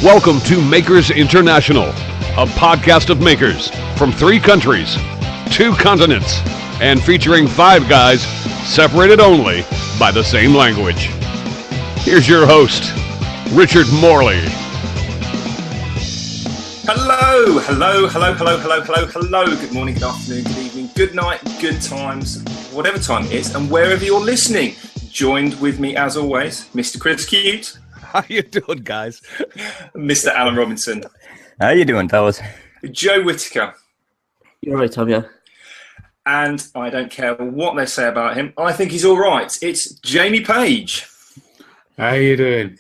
Welcome to Makers International, a podcast of makers from 3 countries, 2 continents, and featuring 5 guys separated only by the same language. Here's your host, Richard Morley. Hello. Good morning, good afternoon, good evening, good night, good times, whatever time it is, and wherever you're listening. Joined with me, as always, Mr. Chris Cute. How you doing, guys? Mr. Alan Robinson. How you doing, fellas? Joe Whitaker. You're right, Tom, yeah. And I don't care what they say about him. I think he's all right. It's Jamie Page. How you doing?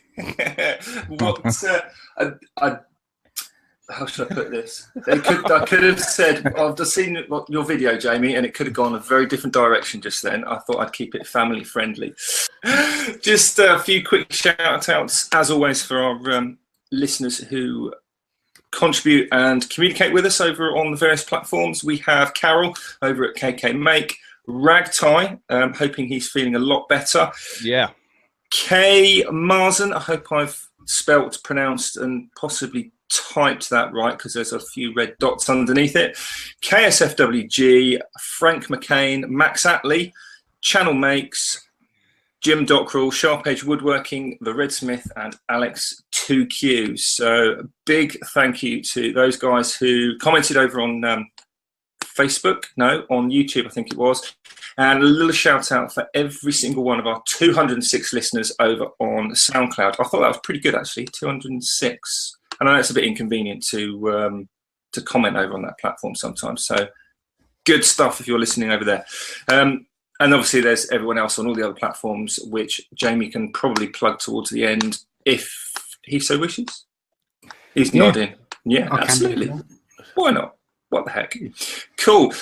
How should I put this? I could have said, I've just seen your video, Jamie, and it could have gone a very different direction just then. I thought I'd keep it family friendly. Just a few quick shout outs, as always, for our listeners who contribute and communicate with us over on the various platforms. We have Carol over at KK Make, Ragtie, hoping he's feeling a lot better. Yeah. Kay Marsden, I hope I've spelt, pronounced, and possibly typed that right because there's a few red dots underneath it. KSFWG, Frank McCain, Max Atley, Channel Makes, Jim Dockrell, Sharp Edge Woodworking, The Red Smith, and Alex 2Q. So a big thank you to those guys who commented over on Facebook, on YouTube, I think it was. And a little shout out for every single one of our 206 listeners over on SoundCloud. I thought that was pretty good, actually, 206. And I know it's a bit inconvenient to comment over on that platform sometimes. So good stuff if you're listening over there. And obviously there's everyone else on all the other platforms, which Jamie can probably plug towards the end if he so wishes. He's nodding. Yeah, absolutely. Why not? What the heck? Cool.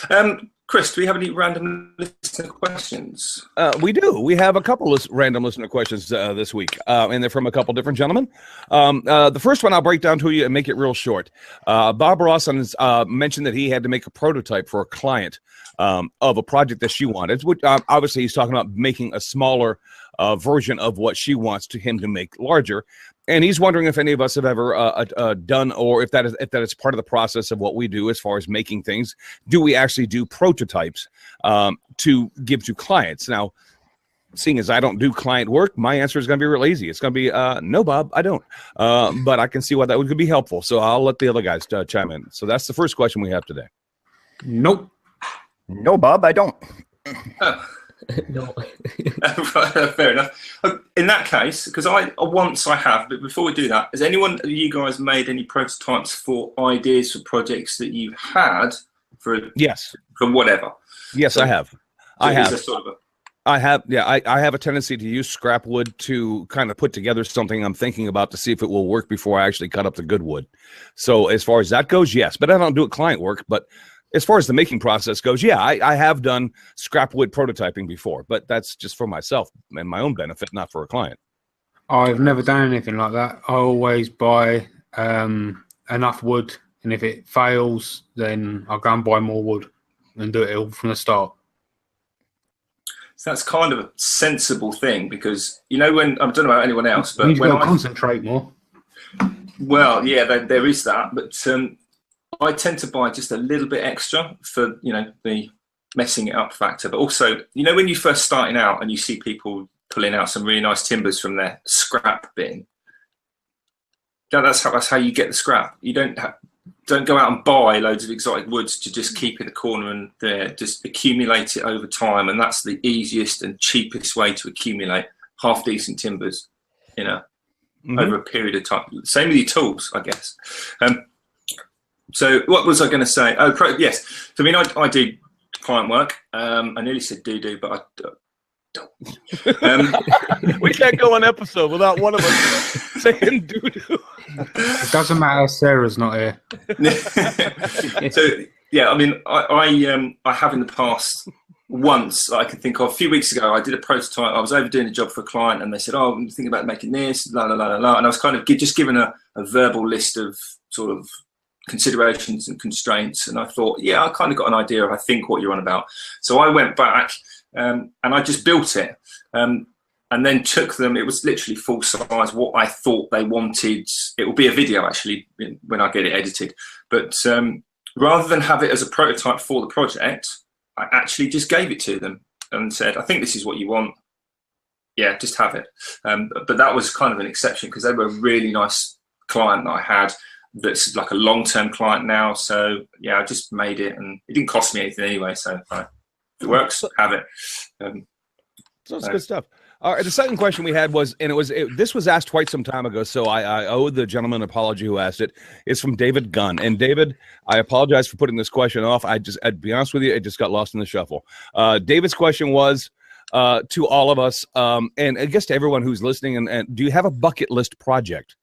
Chris, do we have any random listener questions? We do. We have a couple of random listener questions this week, and they're from a couple different gentlemen. The first one I'll break down to you and make it real short. Bob Rawson mentioned that he had to make a prototype for a client of a project that she wanted. Which, obviously, he's talking about making a smaller version of what she wants him to make larger. And he's wondering if any of us have ever done, or if that is part of the process of what we do as far as making things. Do we actually do prototypes to give to clients? Now, seeing as I don't do client work, my answer is going to be real easy. It's going to be, no, Bob, I don't. But I can see why that would be helpful. So I'll let the other guys chime in. So that's the first question we have today. Nope. No, Bob, I don't. Oh. No. Right, fair enough. In that case, because I have, but before we do that, has anyone of you guys made any prototypes for ideas for projects that you had for whatever? Yes, so, I have. I have a tendency to use scrap wood to kind of put together something I'm thinking about to see if it will work before I actually cut up the good wood. So as far as that goes, yes, but I don't do it client work. But as far as the making process goes, yeah, I have done scrap wood prototyping before, but that's just for myself and my own benefit, not for a client. I've never done anything like that. I always buy enough wood, and if it fails, then I'll go and buy more wood and do it all from the start. So that's kind of a sensible thing because, when, I don't know about anyone else, but when I concentrate more. Well, yeah, there is that, but I tend to buy just a little bit extra for, the messing it up factor. But also, when you're first starting out and you see people pulling out some really nice timbers from their scrap bin, that's how you get the scrap. You don't go out and buy loads of exotic woods to just keep in the corner and there. Just accumulate it over time. And that's the easiest and cheapest way to accumulate half-decent timbers, over a period of time. Same with your tools, I guess. So what was I going to say? Oh, yes. So, I do client work. I nearly said do, but I don't. We can't go an episode without one of us saying do. It doesn't matter. Sarah's not here. So, yeah, I have in the past once I can think of. A few weeks ago, I did a prototype. I was overdoing a job for a client, and they said, "Oh, I'm thinking about making this." La la la la la. And I was kind of just given a verbal list of sort of considerations and constraints, and I thought, yeah, I kind of got an idea of I think what you're on about. So I went back and I just built it. and then took them. It was literally full size, what I thought they wanted. It will be a video actually when I get it edited. But rather than have it as a prototype for the project, I actually just gave it to them and said, I think this is what you want. Yeah, just have it. But that was kind of an exception because they were a really nice client that I had that's like a long-term client now. So yeah, I just made it, and it didn't cost me anything anyway. So if it works, have it. So it's good stuff. All right, the second question we had was, and this was asked quite some time ago, so I owe the gentleman an apology who asked it. It's from David Gunn. And David, I apologize for putting this question off. I'd be honest with you, it just got lost in the shuffle. David's question was to all of us, and I guess to everyone who's listening, and do you have a bucket list project?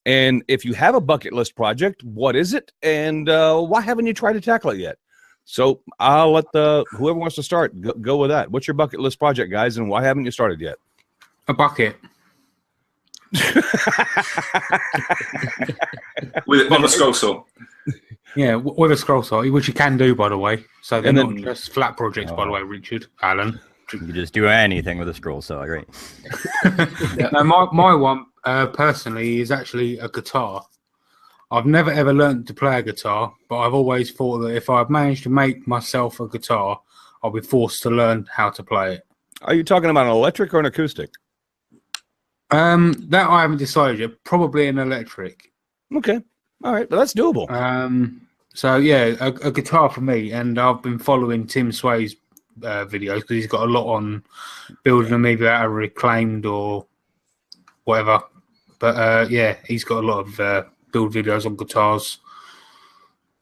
And if you have a bucket list project, what is it? And why haven't you tried to tackle it yet? So I'll let whoever wants to start go with that. What's your bucket list project, guys, and why haven't you started yet? A bucket. On the scroll saw. Yeah, with a scroll saw, which you can do, by the way. So they're And not then- just flat projects, by the way, Richard, Alan. You can just do anything with a scroll saw, right? No, my one personally is actually a guitar. I've never ever learned to play a guitar, but I've always thought that if I've managed to make myself a guitar, I'll be forced to learn how to play it. Are you talking about an electric or an acoustic? That I haven't decided yet. Probably an electric. Okay. All right. But that's doable. So yeah, a guitar for me, and I've been following Tim Sway's videos because he's got a lot on building them either out of Reclaimed or whatever. But yeah, he's got a lot of build videos on guitars.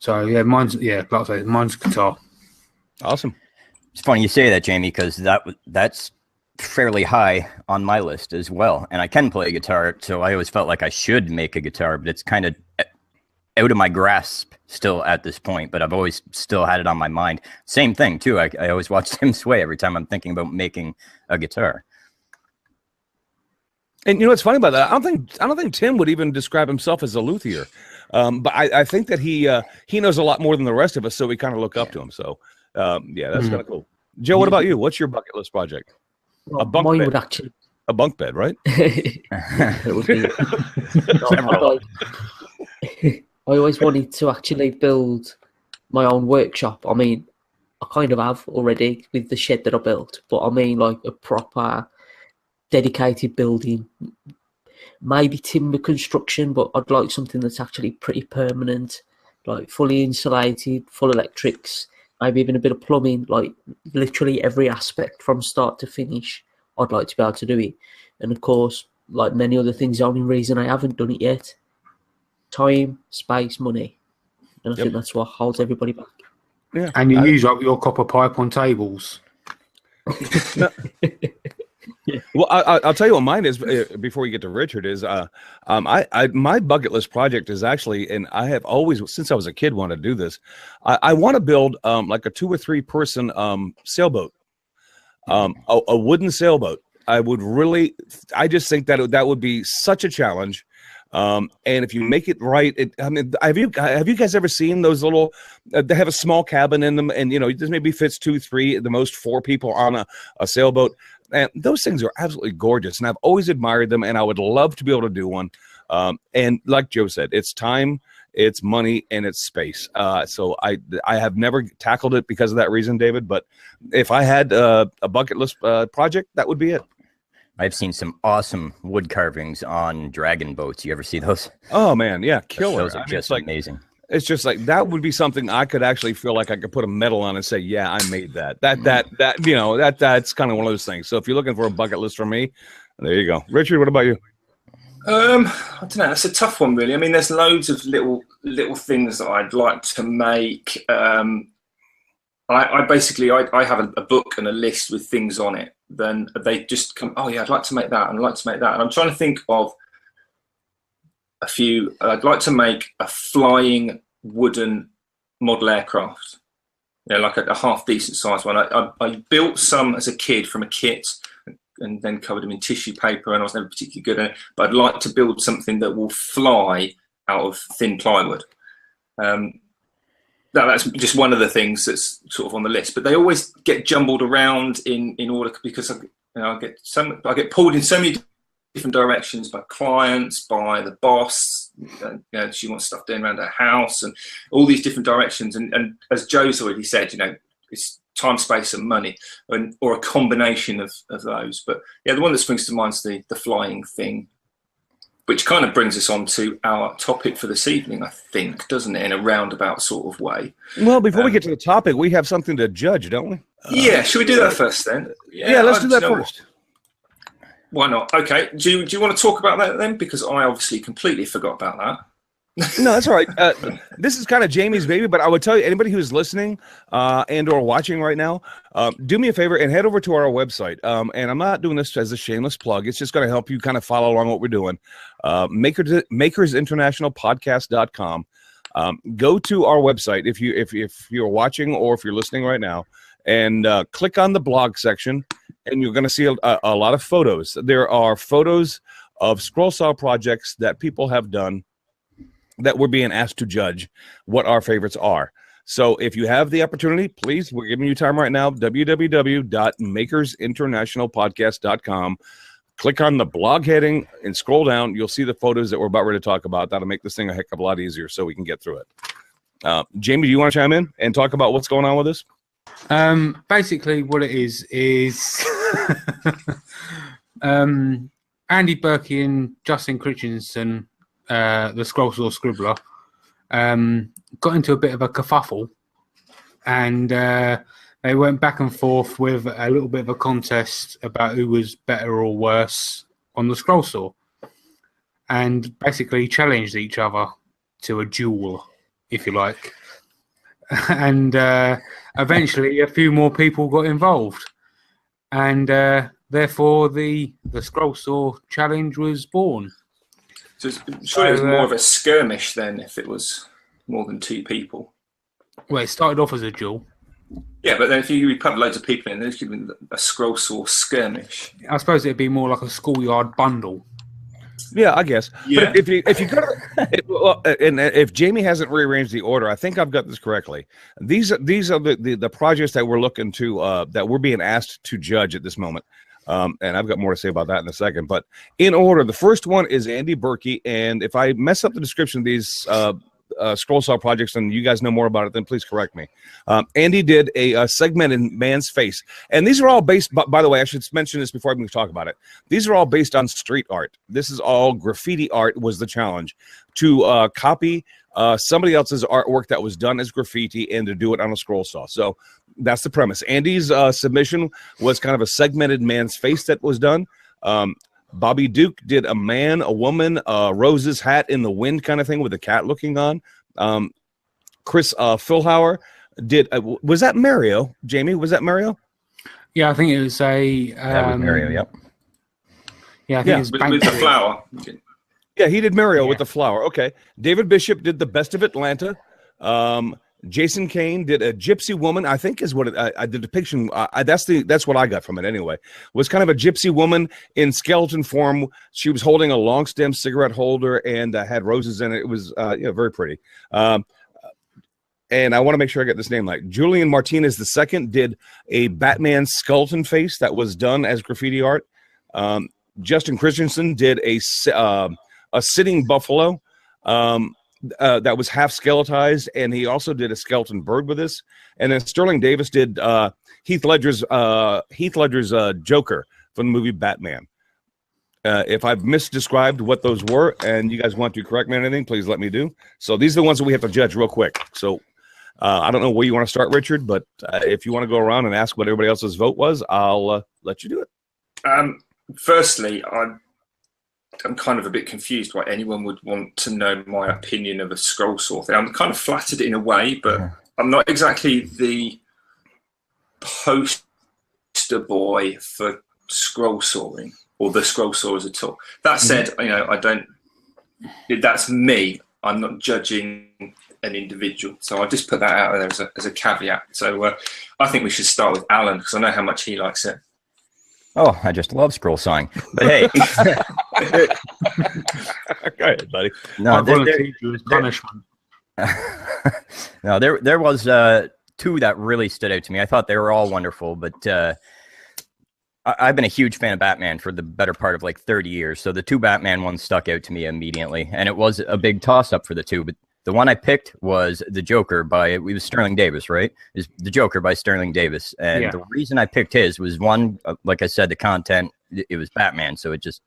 So yeah, like I say, mine's guitar. Awesome. It's funny you say that, Jamie, because that's fairly high on my list as well. And I can play guitar, so I always felt like I should make a guitar, but it's kind of out of my grasp still at this point, but I've always still had it on my mind. Same thing too. I always watch Tim Sway every time I'm thinking about making a guitar. And you know what's funny about that? I don't think Tim would even describe himself as a luthier, but I think that he knows a lot more than the rest of us, so we kind of look up to him. So yeah, that's kind of cool. Joe, what about you? What's your bucket list project? Well, A bunk mine bed. would actually. A bunk bed, right? It would be. I always wanted to actually build my own workshop. I mean, I kind of have already with the shed that I built, but I mean like a proper dedicated building, maybe timber construction, but I'd like something that's actually pretty permanent, like fully insulated, full electrics, maybe even a bit of plumbing, like literally every aspect from start to finish. I'd like to be able to do it. And of course, like many other things, the only reason I haven't done it yet, time, space, money. And I think that's what holds everybody back. Yeah. And you use up your copper pipe on tables. Well, I'll tell you what mine is before we get to Richard is my bucket list project is actually, and I have always since I was a kid wanted to do this. I want to build like a 2 or 3 person sailboat, a wooden sailboat. I just think that would be such a challenge. And if you make it right, I mean, have you guys ever seen those little? They have a small cabin in them, and this maybe fits 2, 3, at the most 4 people on a sailboat. And those things are absolutely gorgeous, and I've always admired them, and I would love to be able to do one. And like Joe said, it's time, it's money, and it's space. So I have never tackled it because of that reason, David. But if I had a bucket list project, that would be it. I've seen some awesome wood carvings on dragon boats. You ever see those? Oh man, yeah, killer. Those are just amazing. It's just like that would be something I could actually feel like I could put a medal on and say, yeah, I made that. That's kind of one of those things. So if you're looking for a bucket list from me, there you go. Richard, what about you? I don't know. It's a tough one, really. I mean, there's loads of little things that I'd like to make. I basically have a book and a list with things on it. Then they just come. Oh yeah, I'd like to make that, and I'd like to make that. And I'm trying to think of a few. I'd like to make a flying wooden model aircraft. Like a half decent size one. I built some as a kid from a kit, and then covered them in tissue paper, and I was never particularly good at it. But I'd like to build something that will fly out of thin plywood. That's just one of the things that's sort of on the list, but they always get jumbled around in order because I get pulled in so many different directions by clients, by the boss. She wants stuff done around her house, and all these different directions. And as Joe's already said, it's time, space, and money, or a combination of those. But yeah, the one that springs to mind is the flying thing, which kind of brings us on to our topic for this evening, I think, doesn't it, in a roundabout sort of way. Well, before we get to the topic, we have something to judge, don't we? Yeah, should we do that first then? Yeah, let's do that first. Why not? Okay, do you want to talk about that then? Because I obviously completely forgot about that. No, that's all right. This is kind of Jamie's baby, but I would tell you, anybody who's listening and or watching right now, do me a favor and head over to our website. And I'm not doing this as a shameless plug. It's just going to help you kind of follow along what we're doing. Makersinternationalpodcast.com. Go to our website if you're watching or if you're listening right now, and click on the blog section, and you're going to see a lot of photos. There are photos of Scroll Saw projects that people have done that we're being asked to judge what our favorites are. So if you have the opportunity, please, we're giving you time right now, www.makersinternationalpodcast.com. Click on the blog heading and scroll down. You'll see the photos that we're about ready to talk about. That'll make this thing a heck of a lot easier so we can get through it. Jamie, do you want to chime in and talk about what's going on with this? Basically what it is Andy Berkey and Justin Christensen, the Scroll Saw scribbler, got into a bit of a kerfuffle, and they went back and forth with a little bit of a contest about who was better or worse on the Scroll Saw, and basically challenged each other to a duel, if you like. And eventually a few more people got involved, and therefore the Scroll Saw challenge was born. So surely it was more of a skirmish then, if it was more than two people. Well, it started off as a duel. Yeah, but then if you put loads of people in, there's given a Scroll Saw skirmish. I suppose it'd be more like a schoolyard bundle. Yeah, I guess. Yeah. But if you go to, and if Jamie hasn't rearranged the order, I think I've got this correctly. These are the projects that we're looking to that we're being asked to judge at this moment. And I've got more to say about that in a second. But in order, the first one is Andy Berkey. And if I mess up the description of these Scroll Saw projects and you guys know more about it, then please correct me. Andy did a segmented man's face. And these are all based, by the way, I should mention this before I even talk about it. These are all based on street art. This is all graffiti art was the challenge. To copy somebody else's artwork that was done as graffiti and to do it on a Scroll Saw. So that's the premise. Andy's submission was kind of a segmented man's face that was done. Bobby Duke did a man, a woman, Rose's hat in the wind kind of thing with a cat looking on. Chris Philhauer did, was that Mario? Jamie, was that Mario? Yeah, I think it was that was Mario, yep. Yeah, I think it was with the flower. Yeah, he did Mario with the flower. Okay. David Bishop did the Best of Atlanta. Jason Kane did a gypsy woman, I think is what the depiction, that's what I got from it anyway, was kind of a gypsy woman in skeleton form. She was holding a long stem cigarette holder and had roses in it. It was very pretty. And I want to make sure I get this name right. Julian Martinez II did a Batman skeleton face that was done as graffiti art. Justin Christensen did a sitting buffalo. That was half skeletized, and he also did a skeleton bird with this. And then Sterling Davis did Heath Ledger's Joker from the movie Batman. If I've misdescribed what those were, and you guys want to correct me on anything, please let me do. So these are the ones that we have to judge real quick. So I don't know where you want to start, Richard, but if you want to go around and ask what everybody else's vote was, I'll let you do it. Firstly, I'm kind of a bit confused why anyone would want to know my opinion of a Scroll Saw thing. I'm kind of flattered in a way, but I'm not exactly the poster boy for Scroll Sawing or the Scroll Saws at all. That said, I don't. That's me. I'm not judging an individual, so I'll just put that out there as a caveat. So I think we should start with Alan because I know how much he likes it. Oh, I just love scroll sawing. But hey. Go ahead, buddy. No, punishment. No, there was two that really stood out to me. I thought they were all wonderful, but I've been a huge fan of Batman for the better part of like 30 years. So the two Batman ones stuck out to me immediately. And it was a big toss up for the two. But the one I picked was The Joker it was Sterling Davis, right? Is The Joker by Sterling Davis. And the reason I picked his was one, like I said, the content, it was Batman. So it just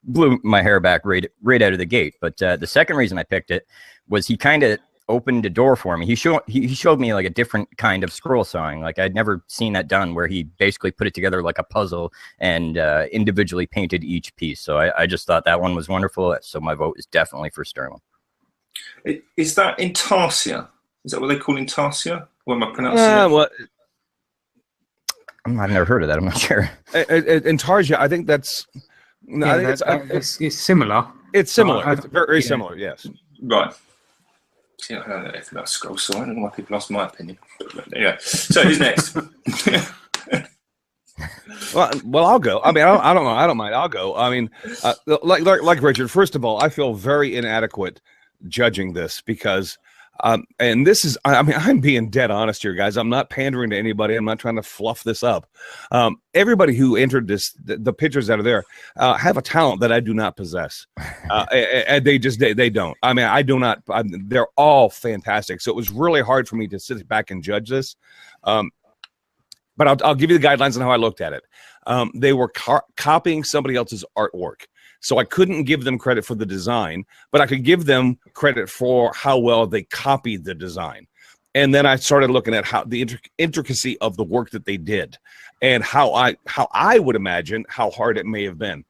blew my hair back right out of the gate. But the second reason I picked it was he kind of opened a door for me. He showed me like a different kind of scroll sawing. Like I'd never seen that done, where he basically put it together like a puzzle and individually painted each piece. So I just thought that one was wonderful. So my vote is definitely for Sterling. Is that Intarsia? Is that what they call Intarsia? What am I pronouncing it? Well, I've never heard of that. I'm not sure. Intarsia, I think that's. No, I think it's similar. It's similar. It's very similar. Yes. Right. See, I don't know anything about scroll saw. I don't know why people ask my opinion. But anyway, so who's next? Well, I'll go. I mean, I don't know. I don't mind. I'll go. I mean, like Richard. First of all, I feel very inadequate judging this because, and this is. I mean, I'm being dead honest here, guys. I'm not pandering to anybody. I'm not trying to fluff this up. Everybody who entered this, the pictures that are there, have a talent that I do not possess, and they don't. I mean, I do not. They're all fantastic. So it was really hard for me to sit back and judge this. But I'll give you the guidelines on how I looked at it. They were copying somebody else's artwork. So I couldn't give them credit for the design, but I could give them credit for how well they copied the design. And then I started looking at how the intricacy of the work that they did and how I would imagine how hard it may have been.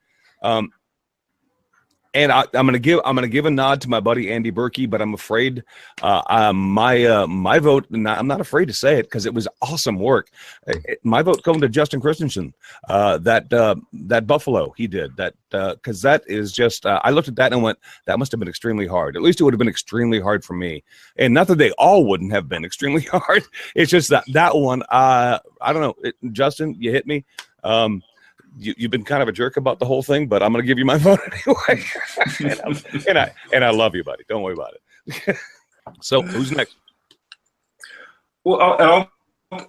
And I'm gonna give a nod to my buddy Andy Berkey, but I'm afraid my vote. I'm not afraid to say it because it was awesome work. My vote going to Justin Christensen. That Buffalo he did that because that is just. I looked at that and went, that must have been extremely hard. At least it would have been extremely hard for me. And not that they all wouldn't have been extremely hard. It's just that one. I don't know, Justin, you hit me. You've been kind of a jerk about the whole thing, but I'm going to give you my vote anyway. and I love you, buddy. Don't worry about it. So who's next? Well,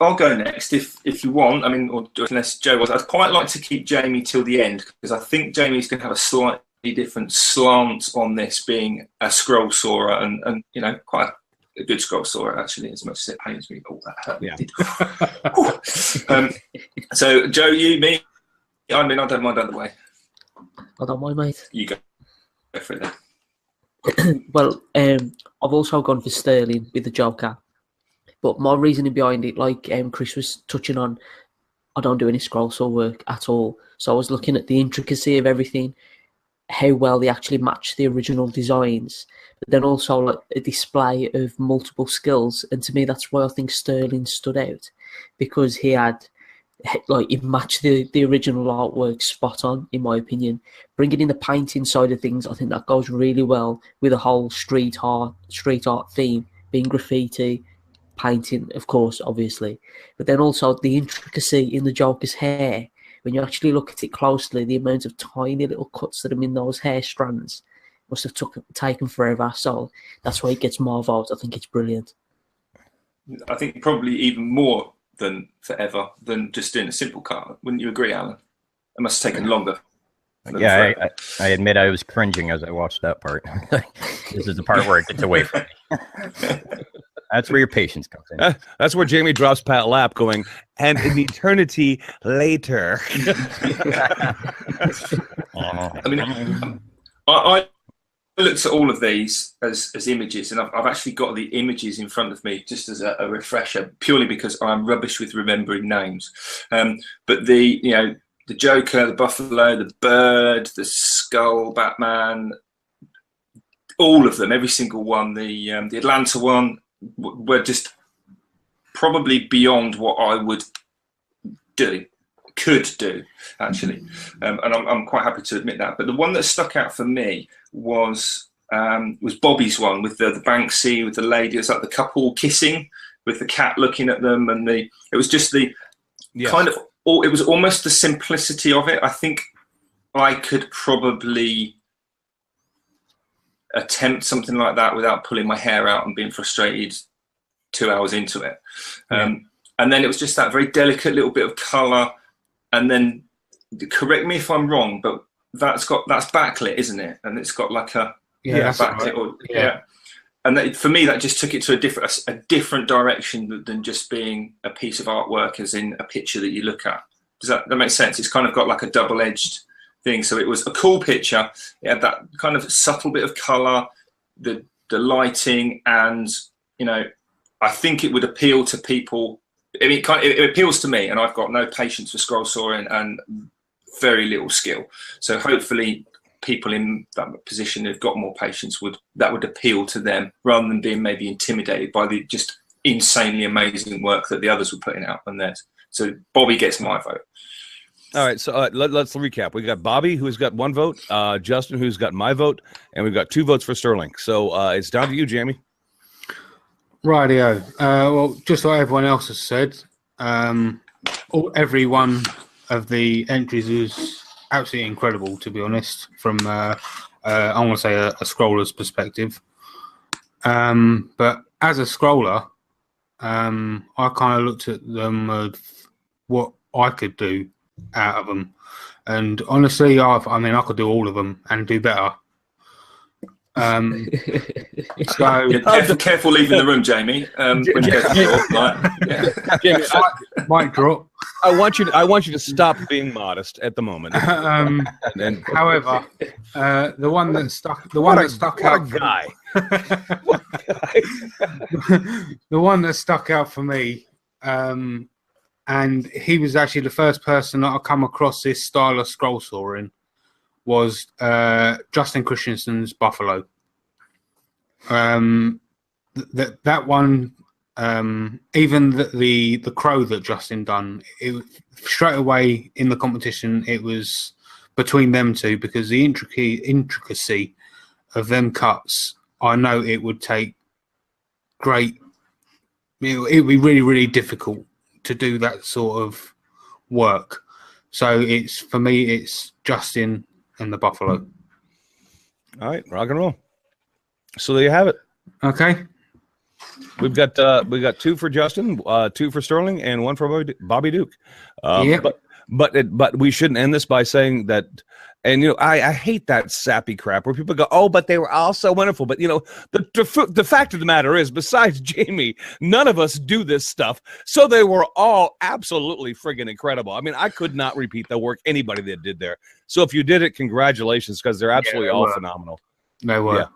I'll go next if you want. I mean, or unless Joe was. I'd quite like to keep Jamie till the end because I think Jamie's going to have a slightly different slant on this, being a scroll sawer and you know, quite a good scroll sawer actually, as much as it pains me. Oh, that hurt. Yeah. So Joe, you, me. I mean, I don't mind either way. I don't mind, mate. You go for it then. Well, I've also gone for Sterling with the Joker. But my reasoning behind it, like Chris was touching on, I don't do any scroll saw work at all. So I was looking at the intricacy of everything, how well they actually match the original designs, but then also like a display of multiple skills. And to me, that's why I think Sterling stood out, because he had... like it matched the original artwork spot on, in my opinion. Bringing in the painting side of things, I think that goes really well with the whole street art theme, being graffiti, painting, of course, obviously, but then also the intricacy in the Joker's hair. When you actually look at it closely, the amount of tiny little cuts that are in those hair strands must have taken forever. So that's why it gets more votes. I think it's brilliant. I think probably even more than forever than just doing a simple cut. Wouldn't you agree, Alan? It must have taken longer. Yeah, I admit I was cringing as I watched that part. This is the part where it gets away from me. That's where your patience comes in. That's where Jamie drops Pat Lap going, and an eternity later. I mean, I looked at all of these as images, and I've actually got the images in front of me just as a refresher, purely because I'm rubbish with remembering names. But the Joker, the Buffalo, the Bird, the Skull, Batman, all of them, every single one, the Atlanta one, were just probably beyond what I could do actually, and I'm quite happy to admit that. But the one that stuck out for me was Bobby's one with the Banksy, with the lady. It's like the couple kissing with the cat looking at them, and it was just the kind of, it was almost the simplicity of it. I think I could probably attempt something like that without pulling my hair out and being frustrated 2 hours into it. And then it was just that very delicate little bit of color, and then correct me if I'm wrong, but that's backlit, isn't it? And it's got like a that's backlit. right. Yeah. And that, for me, that just took it to a different direction than just being a piece of artwork, as in a picture that you look at. Does that make sense? It's kind of got like a double-edged thing. So it was a cool picture. It had that kind of subtle bit of color, the lighting, and I think it would appeal to people. I mean, it appeals to me, and I've got no patience for scroll sawing and very little skill. So hopefully, people in that position who've got more patience would appeal to them, rather than being maybe intimidated by the just insanely amazing work that the others were putting out on theirs. So Bobby gets my vote. All right, so let's recap. We got Bobby, who's got 1 vote, Justin, who's got my vote, and we've got 2 votes for Sterling. So it's down to you, Jamie. Rightio. Well, just like everyone else has said, every one of the entries was absolutely incredible, to be honest, from I want to say a scroller's perspective. But as a scroller, I kind of looked at them of what I could do out of them, and honestly, I could do all of them and do better. So careful leaving the room, Jamie. When you go to the door, Jamie, mic drop. I want you to stop being modest at the moment. However, the one that stuck out, the one that stuck out for me, and he was actually the first person that I come across this style of scroll sawing, was Justin Christensen's Buffalo. That one, even the crow that Justin done, it straight away in the competition, it was between them two, because the intricacy of them cuts, I know it would take great. It would be really, really difficult to do that sort of work. So for me, it's Justin and the Buffalo. All right, rock and roll. So there you have it. Okay. We got 2 for Justin, 2 for Sterling, and 1 for Bobby Duke. But we shouldn't end this by saying that. And I hate that sappy crap where people go, "Oh, but they were all so wonderful." But the fact of the matter is, besides Jamie, none of us do this stuff, so they were all absolutely friggin' incredible. I mean, I could not repeat the work anybody that did there. So if you did it, congratulations, because they're absolutely all phenomenal. They were. Yeah.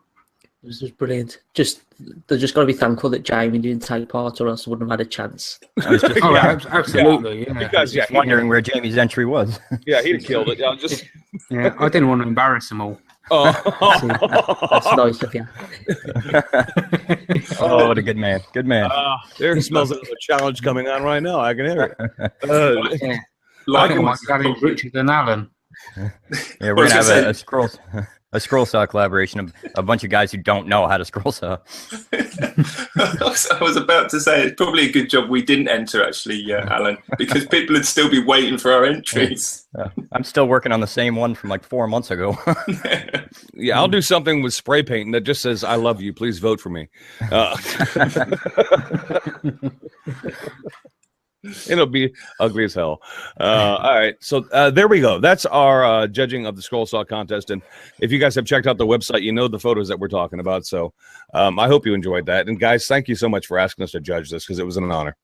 It was just brilliant. They're just got to be thankful that Jamie didn't take part, or else I wouldn't have had a chance. Absolutely. Yeah. Because Wondering where Jamie's entry was. Yeah, he'd have killed it. Yeah, I didn't want to embarrass them all. Oh, That's nice of you. Oh, what a good man. Good man. There smells like a challenge coming on right now. I can hear it. I think my daddy Richard and Alan. Yeah, we're gonna have a scroll saw collaboration. A bunch of guys who don't know how to scroll saw. I was about to say it's probably a good job we didn't enter, actually, Alan, because people would still be waiting for our entries. I'm still working on the same one from like 4 months ago. Yeah, I'll do something with spray paint that just says "I love you. Please vote for me." It'll be ugly as hell. All right, so there we go. That's our judging of the scroll saw contest. And if you guys have checked out the website, you know the photos that we're talking about. So I hope you enjoyed that. And guys, thank you so much for asking us to judge this, because it was an honor.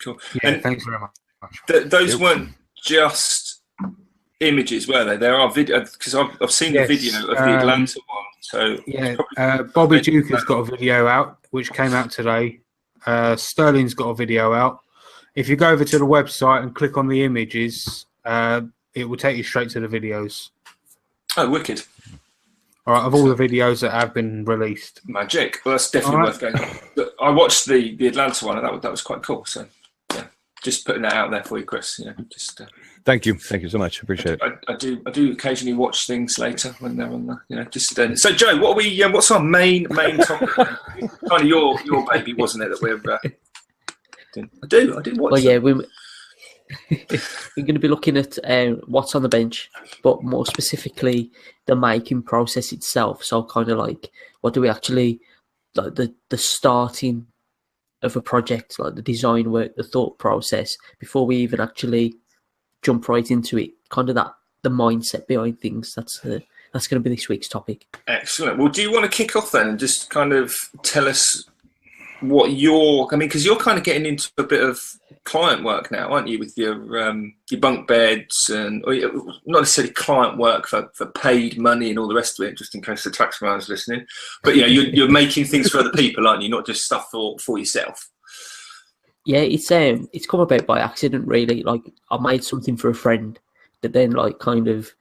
Cool. Yeah, And thanks very much. those weren't just images, were they? There are videos, because I've seen the video of the Atlanta one. So yeah, Bobby Duke has got a video out, which came out today. Sterling's got a video out. If you go over to the website and click on the images, it will take you straight to the videos. Oh, wicked. All right, of all the videos that have been released. Magic. Well, that's definitely worth going. But I watched the Atlanta one, and that was quite cool. So, yeah, just putting that out there for you, Chris. Thank you so much. Appreciate it. I do occasionally watch things later when they're on the, So, Joe, what are we? What's our main topic? Kind of your baby, wasn't it? That we're. I do watch. Well, yeah, we're going to be looking at what's on the bench, but more specifically the making process itself. So kind of like, what do we actually, like the starting of a project, like the design work, the thought process, before we even actually jump right into it, kind of the mindset behind things. That's going to be this week's topic. Excellent. Well, do you want to kick off then and just kind of tell us what because you're kind of getting into a bit of client work now, aren't you, with your bunk beds and not necessarily client work for paid money and all the rest of it, just in case the taxman is listening. But you're making things for other people, aren't you? Not just stuff for yourself. Yeah, it's come about by accident, really. Like, I made something for a friend that then like kind of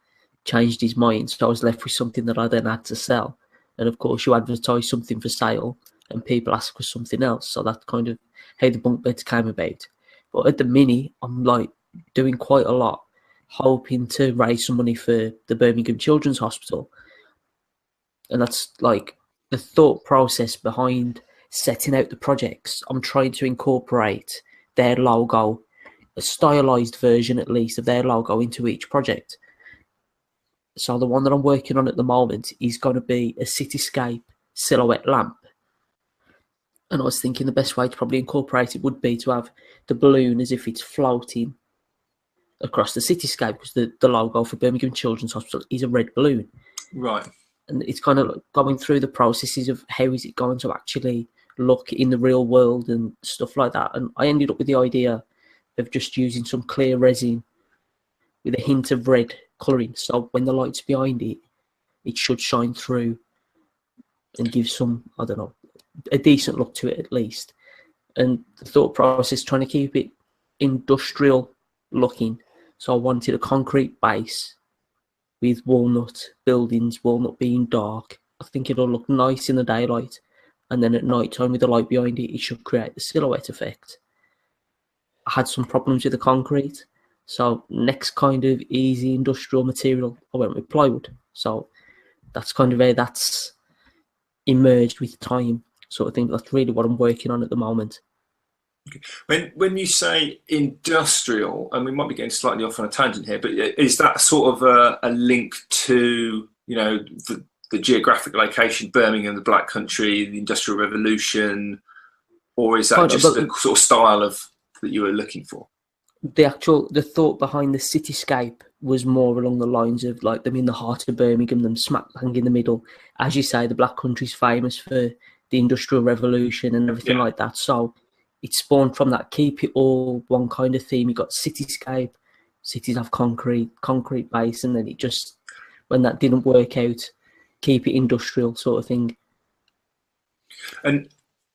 changed his mind, so I was left with something that I then had to sell. And of course, you advertise something for sale, and people ask for something else. So that's kind of how the bunk beds came about. But at the minute, I'm like doing quite a lot, hoping to raise some money for the Birmingham Children's Hospital. And that's like the thought process behind setting out the projects. I'm trying to incorporate their logo, a stylized version at least of their logo, into each project. So the one that I'm working on at the moment is going to be a cityscape silhouette lamp. And I was thinking the best way to probably incorporate it would be to have the balloon as if it's floating across the cityscape, because the logo for Birmingham Children's Hospital is a red balloon. Right. And it's kind of like going through the processes of how is it going to actually look in the real world and stuff like that. And I ended up with the idea of just using some clear resin with a hint of red colouring. So when the light's behind it, it should shine through and give some, I don't know, a decent look to it at least. And the thought process, trying to keep it industrial looking. So I wanted a concrete base with walnut buildings, walnut being dark. I think it'll look nice in the daylight, and then at night time with the light behind it, it should create the silhouette effect. I had some problems with the concrete, so next kind of easy industrial material, I went with plywood. So that's kind of how that's emerged with time, sort of thing. That's really what I'm working on at the moment. When you say industrial, and we might be getting slightly off on a tangent here, but is that sort of a link to the geographic location, Birmingham, the Black Country, the Industrial Revolution, or is that just the sort of style of that you were looking for? The thought behind the cityscape was more along the lines of like them in the heart of Birmingham, them smack bang in the middle. As you say, the Black Country's famous for the Industrial Revolution and everything like that. So it spawned from that, keep it all one kind of theme. You got cityscape, cities have concrete base, and then it just, when that didn't work out, keep it industrial sort of thing. And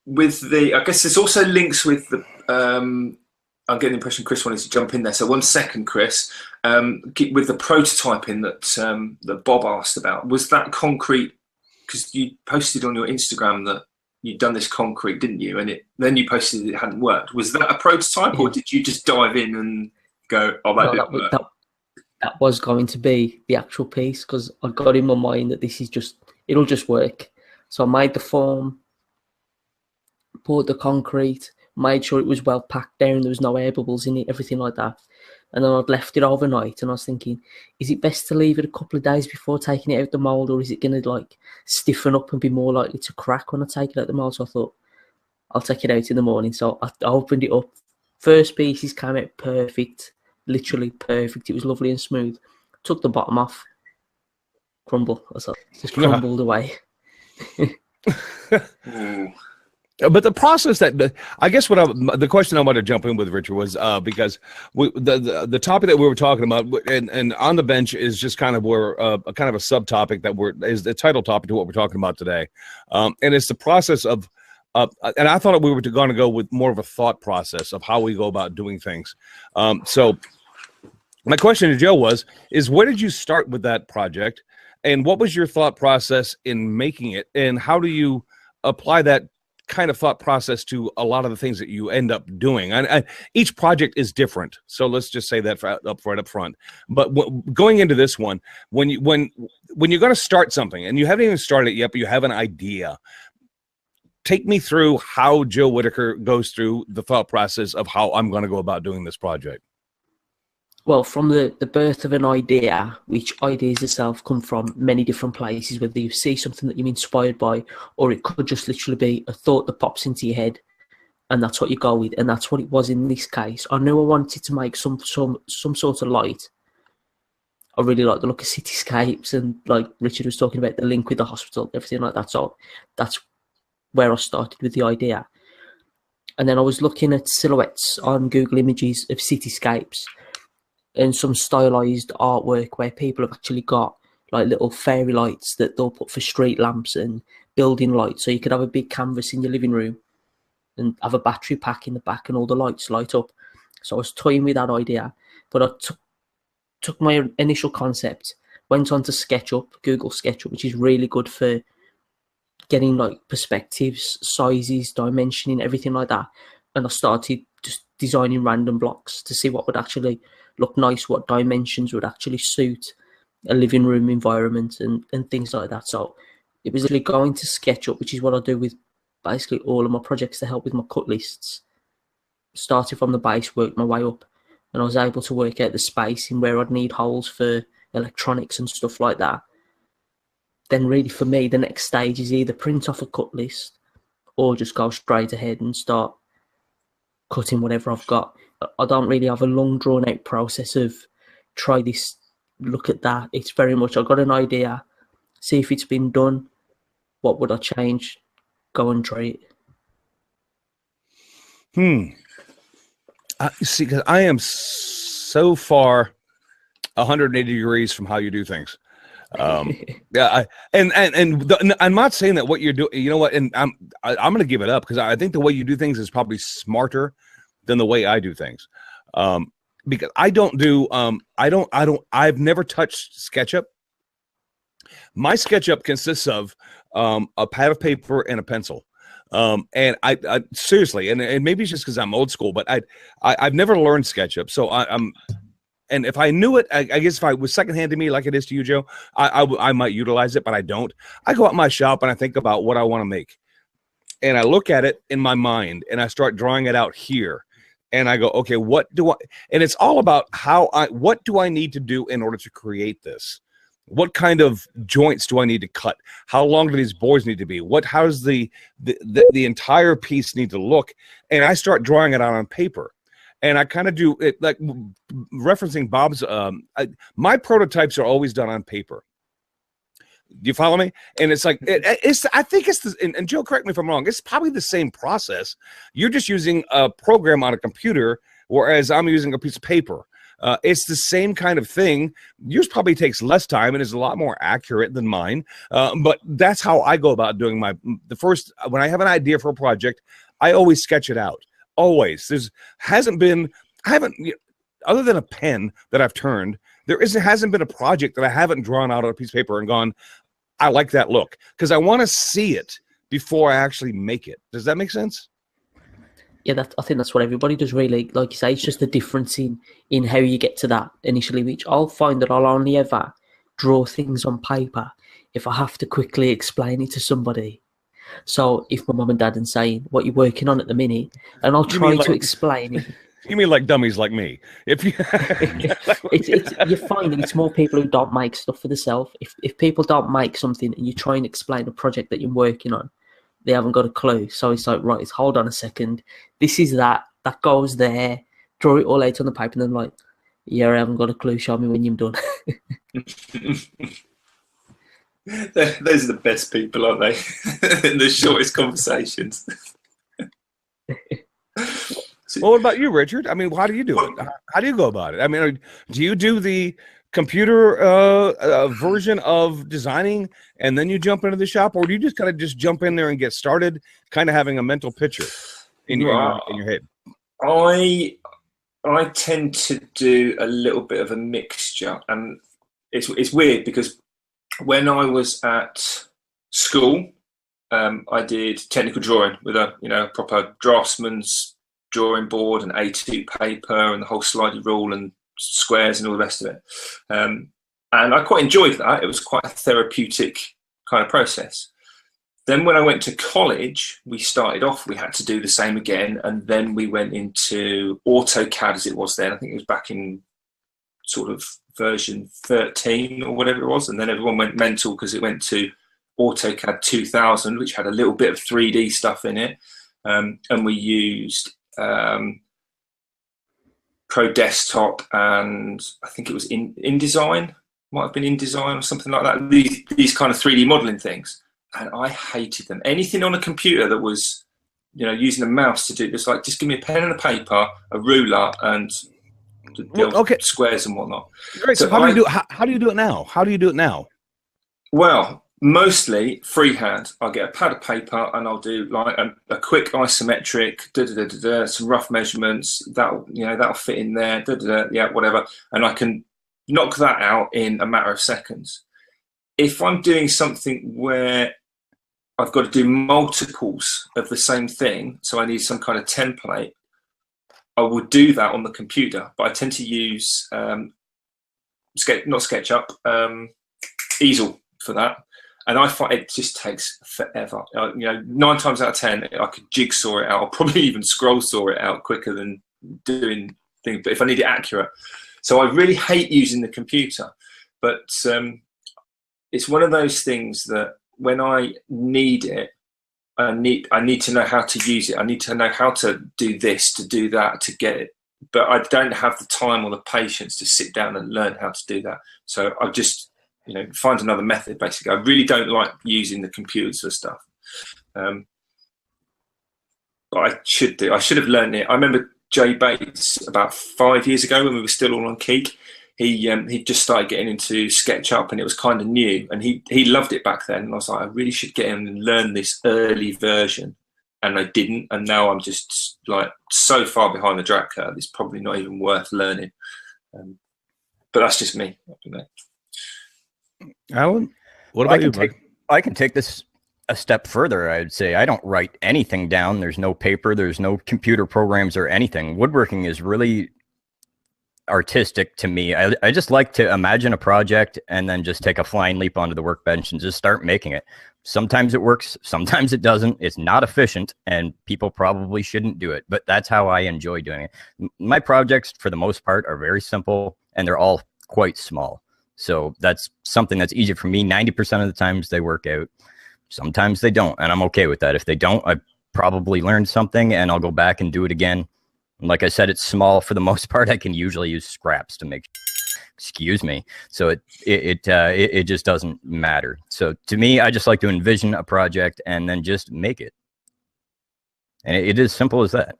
with I guess there's also links with the, I'm getting the impression Chris wanted to jump in there. So 1 second, Chris, with the prototyping that Bob asked about, was that concrete? Because you posted on your Instagram that you'd done this concrete, didn't you? And then you posted it hadn't worked. Was that a prototype, or did you just dive in and go, oh, that didn't work? That was going to be the actual piece, because I got in my mind that this is it'll just work. So I made the form, poured the concrete, made sure it was well packed down, there was no air bubbles in it, everything like that. And then I'd left it overnight, and I was thinking, is it best to leave it a couple of days before taking it out the mould, or is it going to like stiffen up and be more likely to crack when I take it out the mould? So I thought, I'll take it out in the morning. So I opened it up. First pieces came out perfect, literally perfect. It was lovely and smooth. Took the bottom off. Crumble. Just crumbled away. But the process I guess the question I want to jump in with, Richard, was because the topic that we were talking about and on the bench is just kind of where kind of a subtopic that is the title topic to what we're talking about today, and it's the process of and I thought we were going to go with more of a thought process of how we go about doing things. So my question to Joe is where did you start with that project, and what was your thought process in making it, and how do you apply that kind of thought process to a lot of the things that you end up doing? And each project is different, so let's just say that up front. But going into this one, when you're going to start something and you haven't even started it yet, but you have an idea, take me through how Joe Whitaker goes through the thought process of how I'm going to go about doing this project. Well, from the birth of an idea, which ideas itself come from many different places, whether you see something that you're inspired by, or it could just literally be a thought that pops into your head, and that's what you go with. And that's what it was in this case. I knew I wanted to make some sort of light I really like the look of cityscapes, and like Richard was talking about the link with the hospital, everything like that. So that's where I started with the idea. And then I was looking at silhouettes on Google Images of cityscapes and some stylized artwork where people have actually got like little fairy lights that they'll put for street lamps and building lights. So you could have a big canvas in your living room and have a battery pack in the back and all the lights light up. So I was toying with that idea, but I took my initial concept, went on to SketchUp, Google SketchUp, which is really good for getting like perspectives, sizes, dimensioning, everything like that. And I started just designing random blocks to see what would actually look nice, what dimensions would actually suit a living room environment and things like that. So it was actually going to SketchUp, which is what I do with basically all of my projects to help with my cut lists. Started from the base, worked my way up, and I was able to work out the spacing where I'd need holes for electronics and stuff like that. Then really for me, the next stage is either print off a cut list or just go straight ahead and start cutting whatever I've got. I don't really have a long drawn out process of try this, look at that. It's very much, I've got an idea, see if it's been done, what would I change, go and try it. See, because I am so far 180 degrees from how you do things. Yeah, I'm not saying that what you're doing, you know what, and I'm going to give it up because I think the way you do things is probably smarter than the way I do things. Because I've never touched SketchUp. My SketchUp consists of a pad of paper and a pencil. And I seriously, and maybe it's just because I'm old school, but I've never learned SketchUp. So I'm, and if I knew it, I guess if I was secondhand to me like it is to you, Joe, I might utilize it, but I don't. I go out in my shop and I think about what I want to make. And I look at it in my mind and I start drawing it out here. And I go, okay, what do I, and it's all about what do I need to do in order to create this? What kind of joints do I need to cut? How long do these boards need to be? How does the entire piece need to look? And I start drawing it out on paper. And I kind of do it like referencing Bob's, my prototypes are always done on paper. Do you follow me? And it's like, I think it's, and Joe, correct me if I'm wrong, it's probably the same process. You're just using a program on a computer, whereas I'm using a piece of paper. It's the same kind of thing. Yours probably takes less time and is a lot more accurate than mine. But that's how I go about doing when I have an idea for a project, I always sketch it out. Always. Other than a pen that I've turned, hasn't been a project that I haven't drawn out on a piece of paper and gone, I like that look, because I want to see it before I actually make it. Does that make sense? Yeah, I think that's what everybody does, really. Like you say, it's just the difference in how you get to that initially, which I'll find that I'll only ever draw things on paper if I have to quickly explain it to somebody. So if my mum and dad are saying, what you're working on at the minute, and I'll try to explain it. You mean like dummies like me? If you you're finding it's more people who don't make stuff for themselves. If people don't make something and you try and explain a project that you're working on, they haven't got a clue. So it's like, right, hold on a second. This is that goes there. Draw it all out on the paper, and then like, yeah, I haven't got a clue. Show me when you're done. Those are the best people, aren't they? In the shortest conversations. Well, what about you, Richard? I mean, how do you do it? How do you go about it? I mean, do you do the computer version of designing and then you jump into the shop, or do you just kind of just jump in there and get started, kind of having a mental picture in your head? I tend to do a little bit of a mixture, and it's weird because when I was at school, I did technical drawing with a proper draftsman's drawing board and A2 paper and the whole slidey rule and squares and all the rest of it. And I quite enjoyed that. It was quite a therapeutic kind of process. Then when I went to college, we had to do the same again. And then we went into AutoCAD as it was then. I think it was back in sort of version 13 or whatever it was. And then everyone went mental because it went to AutoCAD 2000, which had a little bit of 3D stuff in it. And we used Pro Desktop, and I think it was InDesign might have been InDesign or something like that. These kind of 3D modeling things, and I hated them. Anything on a computer that was, you know, using a mouse to do this, like just give me a pen and a paper, a ruler, and the squares and whatnot. Great. So how do you do it now? How do you do it now? Well, mostly freehand. I'll get a pad of paper and I'll do like a quick isometric, some rough measurements. That'll fit in there. Yeah, whatever, and I can knock that out in a matter of seconds. If I'm doing something where I've got to do multiples of the same thing, so I need some kind of template, I would do that on the computer. But I tend to use easel for that, and I find it just takes forever. 9 times out of 10, I could jigsaw it out, or probably even scroll saw it out quicker than doing things. But if I need it accurate, so I really hate using the computer. But it's one of those things that when I need it, I need to know how to use it. I need to know how to do this, to do that, to get it. But I don't have the time or the patience to sit down and learn how to do that. So I just, find another method, basically. I really don't like using the computers for stuff. But I should do. I should have learned it. I remember Jay Bates about 5 years ago when we were still all on Keek. He just started getting into SketchUp, and it was kind of new, and he loved it back then. And I was like, I really should get in and learn this early version, and I didn't. And now I'm just like so far behind the drag curve. It's probably not even worth learning. But that's just me. Alan, what about you? I can take this a step further. I'd say I don't write anything down. There's no paper. There's no computer programs or anything. Woodworking is really artistic to me. I just like to imagine a project and then just take a flying leap onto the workbench and just start making it. Sometimes it works, sometimes it doesn't. It's not efficient, and people probably shouldn't do it, but that's how I enjoy doing it. My projects, for the most part, are very simple, and they're all quite small. So that's something that's easy for me. 90% of the times they work out. Sometimes they don't, and I'm okay with that. If they don't, I probably learned something, and I'll go back and do it again. Like I said, it's small for the most part. I can usually use scraps to make, excuse me. So it just doesn't matter. So to me, I just like to envision a project and then just make it. And it is simple as that.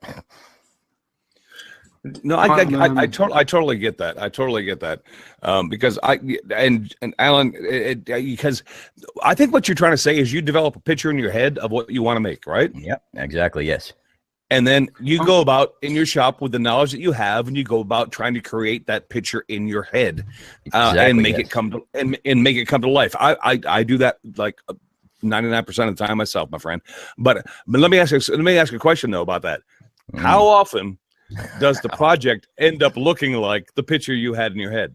No, I totally get that. I totally get that. Because and Alan, because I think what you're trying to say is you develop a picture in your head of what you want to make, right? Yep, exactly. Yes. And then you go about in your shop with the knowledge that you have, and you go about trying to create that picture in your head, and make it come to and make it come to life. I do that like 99% of the time myself, my friend. But let me ask you a question though about that. How often does the project end up looking like the picture you had in your head?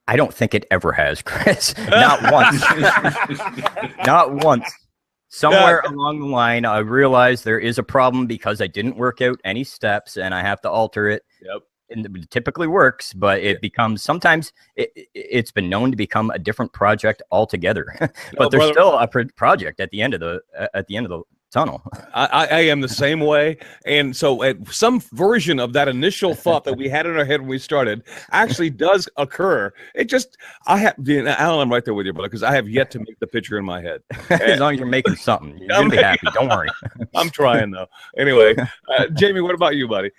I don't think it ever has, Chris. Not once. Not once. Somewhere along the line, I realized there is a problem because I didn't work out any steps, and I have to alter it. Yep. And it typically works, but it becomes sometimes it's been known to become a different project altogether. But there's still a project at the end of the tunnel. I am the same way, and so some version of that initial thought that we had in our head when we started actually does occur. I have Alan, I'm right there with you, brother, because I have yet to make the picture in my head. As long as you're making something, you're gonna be happy. Don't worry. I'm trying though. Anyway, Jamie, what about you, buddy?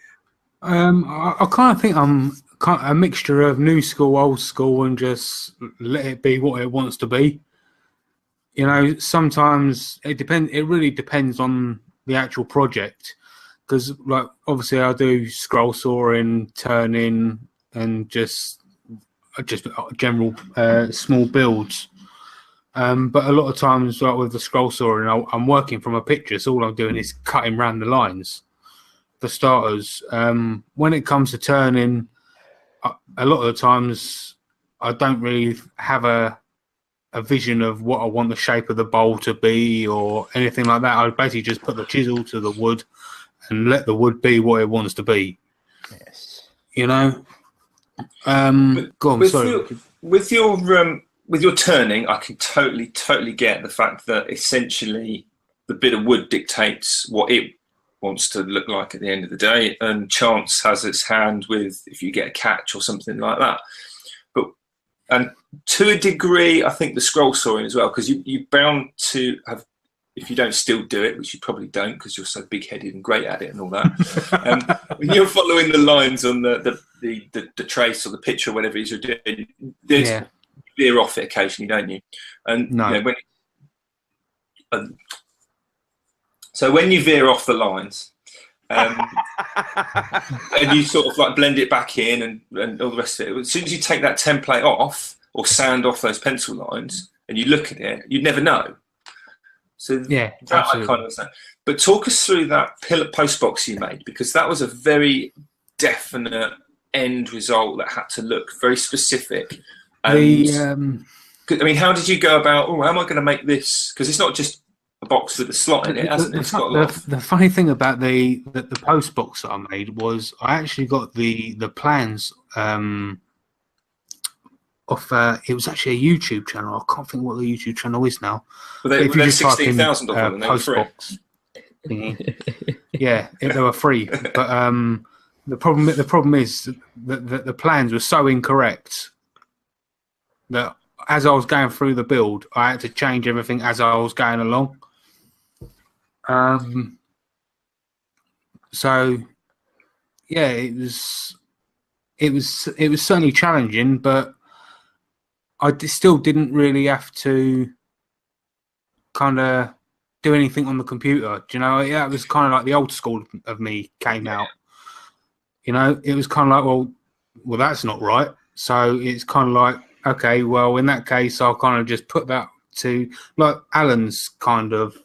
I kind of think I'm a mixture of new school, old school, and just let it be what it wants to be. Sometimes it depends. It really depends on the actual project, because, like, obviously I do scroll sawing, turning, and just general small builds. But a lot of times, like with the scroll sawing, I'm working from a picture, so all I'm doing is cutting around the lines. For starters, when it comes to turning, a lot of the times I don't really have a vision of what I want the shape of the bowl to be or anything like that. I basically just put the chisel to the wood and let the wood be what it wants to be. Yes. Go on. Sorry. With your turning, I can totally get the fact that essentially the bit of wood dictates what it wants to look like at the end of the day, and chance has its hand with if you get a catch or something like that. to a degree, I think the scroll sawing as well, because you're bound to have, if you don't still do it, which you probably don't because you're so big-headed and great at it and all that. When you're following the lines on the trace or the picture or whatever it is you're doing, you veer off it occasionally, don't you? And so when you veer off the lines, and you sort of like blend it back in and all the rest of it, as soon as you take that template off or sand off those pencil lines and you look at it, you'd never know. So that I kind of understand. But talk us through that pillar post box you made, because that was a very definite end result that had to look very specific. And, I mean, how did you go about, how am I going to make this? Because it's not just a box with a slot in it, hasn't it? It's got a lot the funny thing about the post box that I made was I actually got the plans off. It was actually a YouTube channel. I can't think what the YouTube channel is now. Well, they're 16,000 of them, and they were free. Yeah, they were free. But the problem is that the plans were so incorrect that as I was going through the build, I had to change everything as I was going along. So yeah, it was certainly challenging, but I still didn't really have to kind of do anything on the computer. Do you know? Yeah, it was kind of like the old school of me came out. You know, it was kind of like, well, that's not right. So it's kind of like, okay, well, in that case, I'll kind of just put that to like Alan's kind of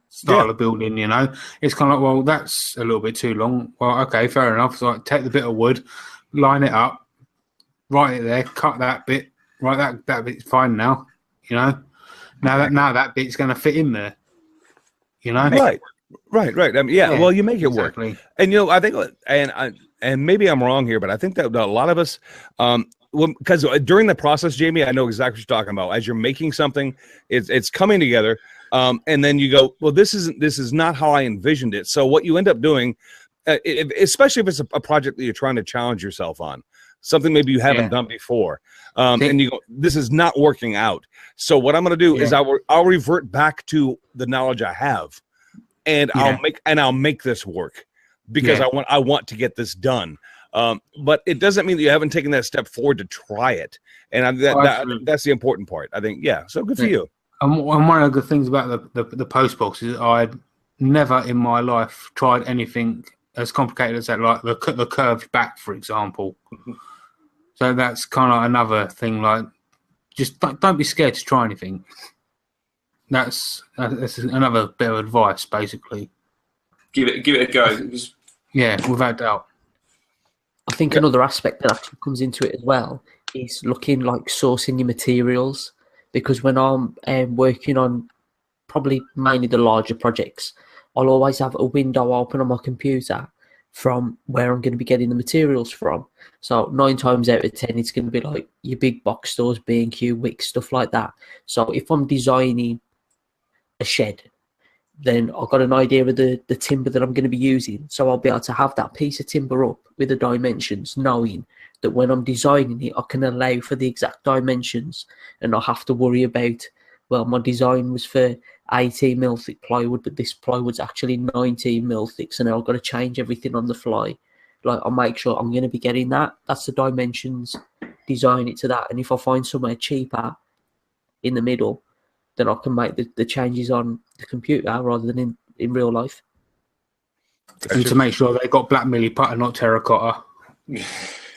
style of building, you know. It's kind of like, well, that's a little bit too long. Well, okay, fair enough. So I take the bit of wood, line it up, write it there, cut that bit, right, that bit's fine now, you know. Now that bit's going to fit in there, you know. Right. I mean, well, you make it work. And, you know, I think, and maybe I'm wrong here, but I think that a lot of us, because during the process, Jamie, I know exactly what you're talking about. As you're making something, it's coming together, and then you go, well, this is not how I envisioned it. So what you end up doing, especially if it's a project that you're trying to challenge yourself on, something maybe you haven't done before, and you go, this is not working out. So what I'm going to do is I'll revert back to the knowledge I have, and I'll make this work because I want to get this done. But it doesn't mean that you haven't taken that step forward to try it, and that's the important part, I think. Yeah, so good for you. And one of the good things about the post box is I'd never in my life tried anything as complicated as that, like the curved back, for example. So that's kind of another thing. Like, just don't be scared to try anything. That's another bit of advice, basically. Give it a go. Yeah, without doubt. I think another aspect that actually comes into it as well is looking like sourcing your materials, because when I'm working on probably mainly the larger projects, I'll always have a window open on my computer from where I'm going to be getting the materials from. So 9 times out of 10, it's going to be like your big box stores, B&Q, Wickes, stuff like that. So if I'm designing a shed, then I've got an idea of the timber that I'm going to be using. So I'll be able to have that piece of timber up with the dimensions, knowing that when I'm designing it, I can allow for the exact dimensions and not have to worry about, well, my design was for 18 mil thick plywood, but this plywood's actually 19 mil thick, so now I've got to change everything on the fly. Like, I'll make sure I'm going to be getting that. That's the dimensions, design it to that. And if I find somewhere cheaper in the middle, then I can make the changes on the computer rather than in real life. And to make sure they got black milliput and not terracotta.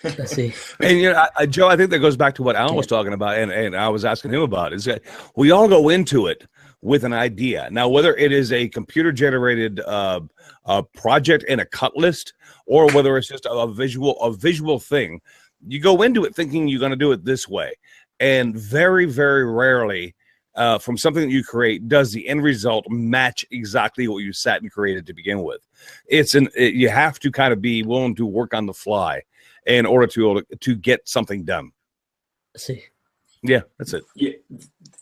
That's it. And you know, Joe, I think that goes back to what Alan was talking about, and I was asking him about, is that we all go into it with an idea. Now, whether it is a computer-generated project and a cut list, or whether it's just a visual thing, you go into it thinking you're going to do it this way, and very, very rarely, from something that you create, does the end result match exactly what you sat and created to begin with. You have to kind of be willing to work on the fly in order to get something done. See. Yeah, that's it. Yeah,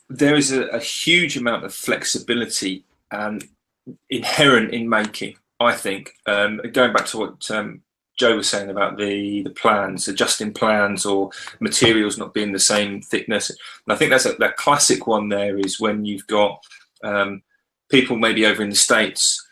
there is a huge amount of flexibility inherent in making, I think. Going back to what Joe was saying about the plans, adjusting plans or materials not being the same thickness. And I think that's that classic one there is when you've got people maybe over in the States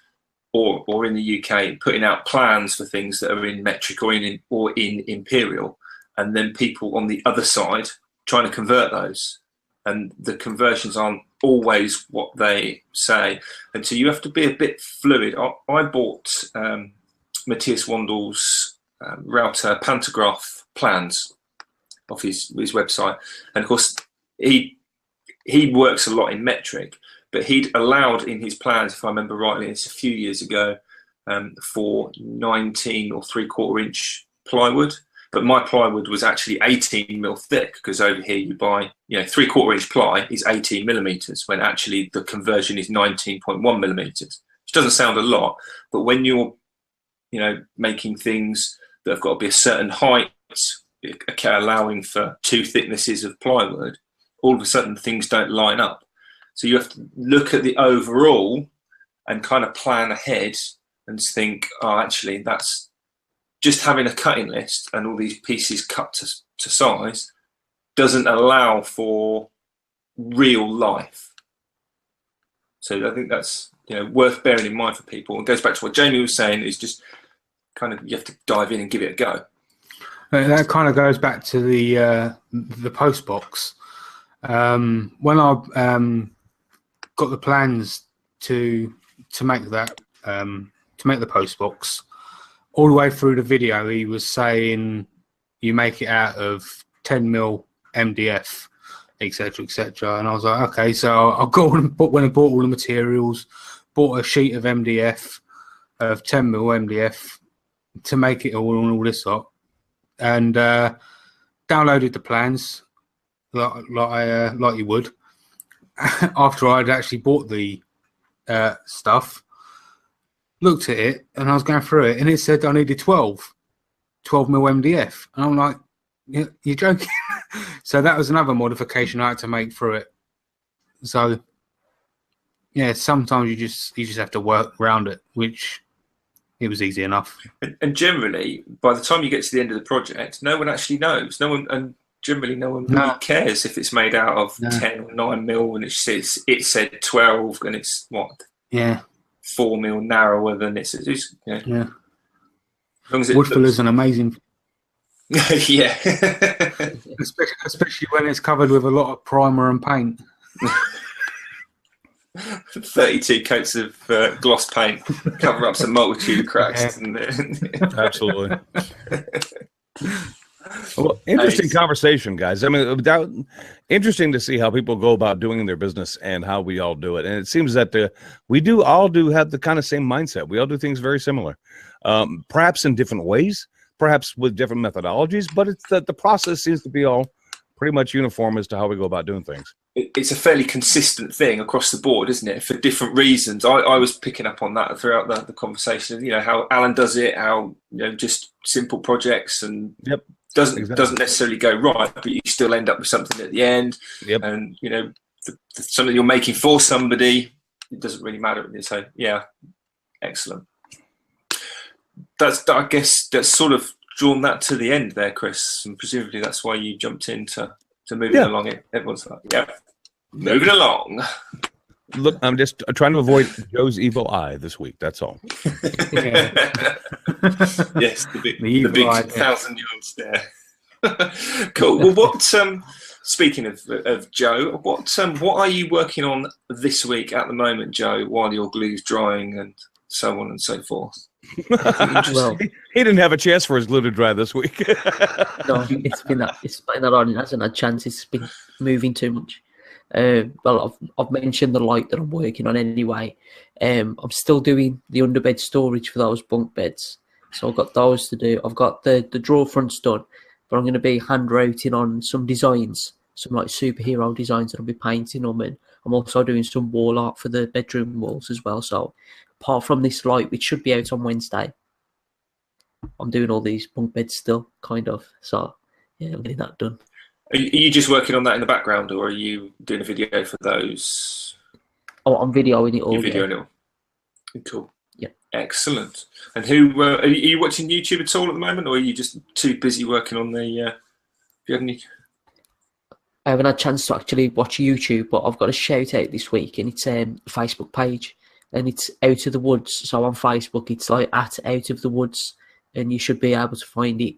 or in the UK putting out plans for things that are in metric or in imperial, and then people on the other side trying to convert those. And the conversions aren't always what they say. And so you have to be a bit fluid. I bought Matthias Wandel's router pantograph plans off his website, and of course he works a lot in metric, but he'd allowed in his plans, if I remember rightly, it's a few years ago, for 19 or 3/4 inch plywood, but my plywood was actually 18 mil thick, because over here you buy 3/4 inch ply is 18 millimeters when actually the conversion is 19.1 millimeters, which doesn't sound a lot, but when you're making things that have got to be a certain height, allowing for 2 thicknesses of plywood, all of a sudden things don't line up. So you have to look at the overall and kind of plan ahead and think, oh, actually, that's just having a cutting list and all these pieces cut to size doesn't allow for real life. So I think that's worth bearing in mind for people. It goes back to what Jamie was saying, is just kind of you have to dive in and give it a go. That kind of goes back to the post box. When I got the plans to make that to make the post box, all the way through the video he was saying you make it out of 10 mil MDF, etc., etc. And I was like, okay, so I when I bought all the materials, bought a sheet of MDF, of 10 mil MDF to make it all this lot, and downloaded the plans like you would after I'd actually bought the stuff. Looked at it and I was going through it and it said I needed 12 mil MDF, and I'm like, you're joking. So that was another modification I had to make through it. So yeah, sometimes you just have to work around it, which it was easy enough. And generally, by the time you get to the end of the project, no one actually knows. No one really cares if it's made out of 10 or 9 mil and it said 12 and it's what? Yeah. 4 mil narrower than this. Yeah. As long as Woodfill is an amazing. Yeah. especially when it's covered with a lot of primer and paint. 32 coats of gloss paint cover up some multitude of cracks. Yeah. Absolutely. Well, interesting conversation, guys. I mean, interesting to see how people go about doing their business and how we all do it. And it seems that we all have the kind of same mindset. We all do things very similar, perhaps in different ways, perhaps with different methodologies, but it's that the process seems to be all pretty much uniform as to how we go about doing things. It's a fairly consistent thing across the board, isn't it? For different reasons. I was picking up on that throughout the conversation. How Alan does it, how just simple projects and doesn't necessarily go right, but you still end up with something at the end. Yep. And something you're making for somebody, it doesn't really matter. So yeah, excellent. I guess that's sort of drawn that to the end there, Chris, and presumably that's why you jumped in to move it along. Everyone's like, yeah, moving along. Look, I'm just trying to avoid Joe's evil eye this week. That's all. Yes, the big 1,000-yard stare. Cool. Well, what? Speaking of Joe, what are you working on this week at the moment, Joe? While your glue's drying and so on and so forth. Well, he didn't have a chance for his glue to dry this week. No, it's been that on. It hasn't had chance. It's been moving too much. Well, I've mentioned the light that I'm working on anyway. I'm still doing the underbed storage for those bunk beds, so I've got those to do. I've got the drawer fronts done, but I'm going to be hand routing on some designs, some like superhero designs that I'll be painting them, and I'm also doing some wall art for the bedroom walls as well. So apart from this light, which should be out on Wednesday, I'm doing all these bunk beds still, kind of. So yeah, I'm getting that done. Are you just working on that in the background, or are you doing a video for those? Oh, I'm videoing it all. You're videoing it all. Cool. Yeah. Excellent. And who are you watching YouTube at all at the moment, or are you just too busy working on the? Do you have any? I haven't had a chance to actually watch YouTube, but I've got a shout out this week, and it's a Facebook page, and it's Out of the Woods. So on Facebook, it's like at Out of the Woods, and you should be able to find it.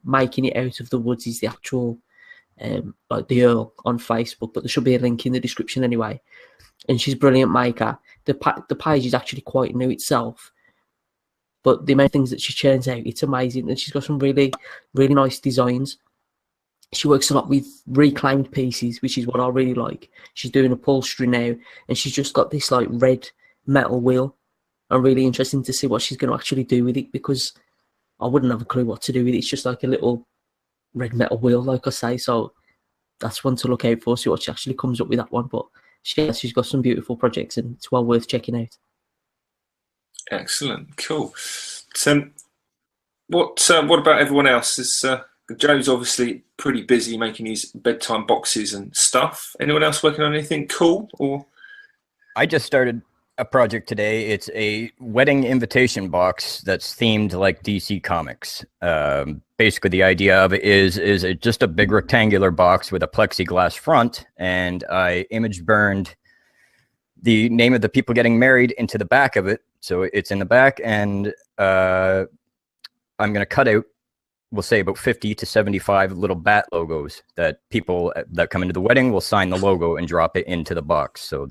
Making It Out of the Woods is the actual, like the Earl on Facebook, but there should be a link in the description anyway. And she's a brilliant maker. The page is actually quite new itself, but the amount of things that she churns out, it's amazing, and she's got some really, really nice designs. She works a lot with reclaimed pieces, which is what I really like. She's doing upholstery now, and she's just got this like red metal wheel. I'm really interested to see what she's going to actually do with it, because I wouldn't have a clue what to do with it. It's just like a little red metal wheel, like I say. So that's one to look out for, see what she actually comes up with that one. But she's got some beautiful projects, and it's well worth checking out. Excellent, cool. So, what about everyone else? Joe's obviously pretty busy making his bedtime boxes and stuff. Anyone else working on anything cool? Or I just started a project today. It's a wedding invitation box that's themed like DC Comics. Basically, the idea of it is just a big rectangular box with a plexiglass front, and I image burned the name of the people getting married into the back of it. So it's in the back, and I'm going to cut out, we'll say about 50 to 75 little bat logos that people that come into the wedding will sign the logo and drop it into the box. So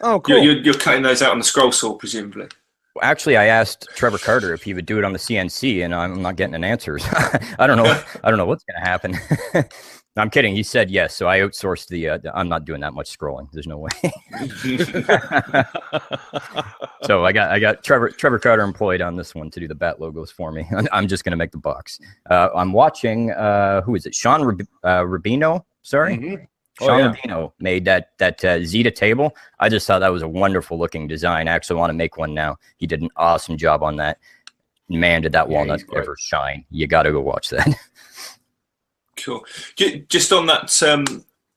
Oh, cool. You're cutting those out on the scroll saw, presumably. Actually, I asked Trevor Carter if he would do it on the CNC, and I'm not getting an answer. I don't know. I don't know what's going to happen. I'm kidding. He said yes, so I outsourced I'm not doing that much scrolling. There's no way. So I got Trevor Carter employed on this one to do the bat logos for me. I'm just going to make the box. I'm watching. Who is it? Sean Rubino. Sorry. Mm-hmm. Sean Rubino made that Zeta table. I just thought that was a wonderful looking design. I actually want to make one now. He did an awesome job on that. Man, did that walnut ever shine. You got to go watch that. Cool. Just on that,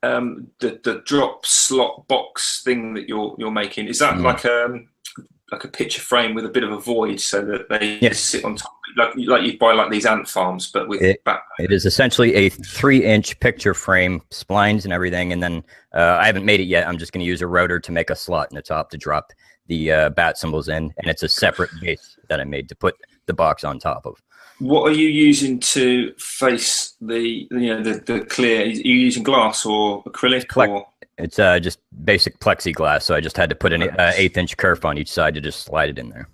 the drop slot box thing that you're making, is that like a picture frame with a bit of a void so that they just sit on top, like you buy like these ant farms, but with back. It is essentially a 3-inch picture frame, splines and everything, and then I haven't made it yet. I'm just going to use a router to make a slot in the top to drop the bat symbols in, and it's a separate base that I made to put the box on top of. What are you using to face the clear? Are you using glass or acrylic? It's just basic plexiglass, so I just had to put an 1/8-inch kerf on each side to just slide it in there.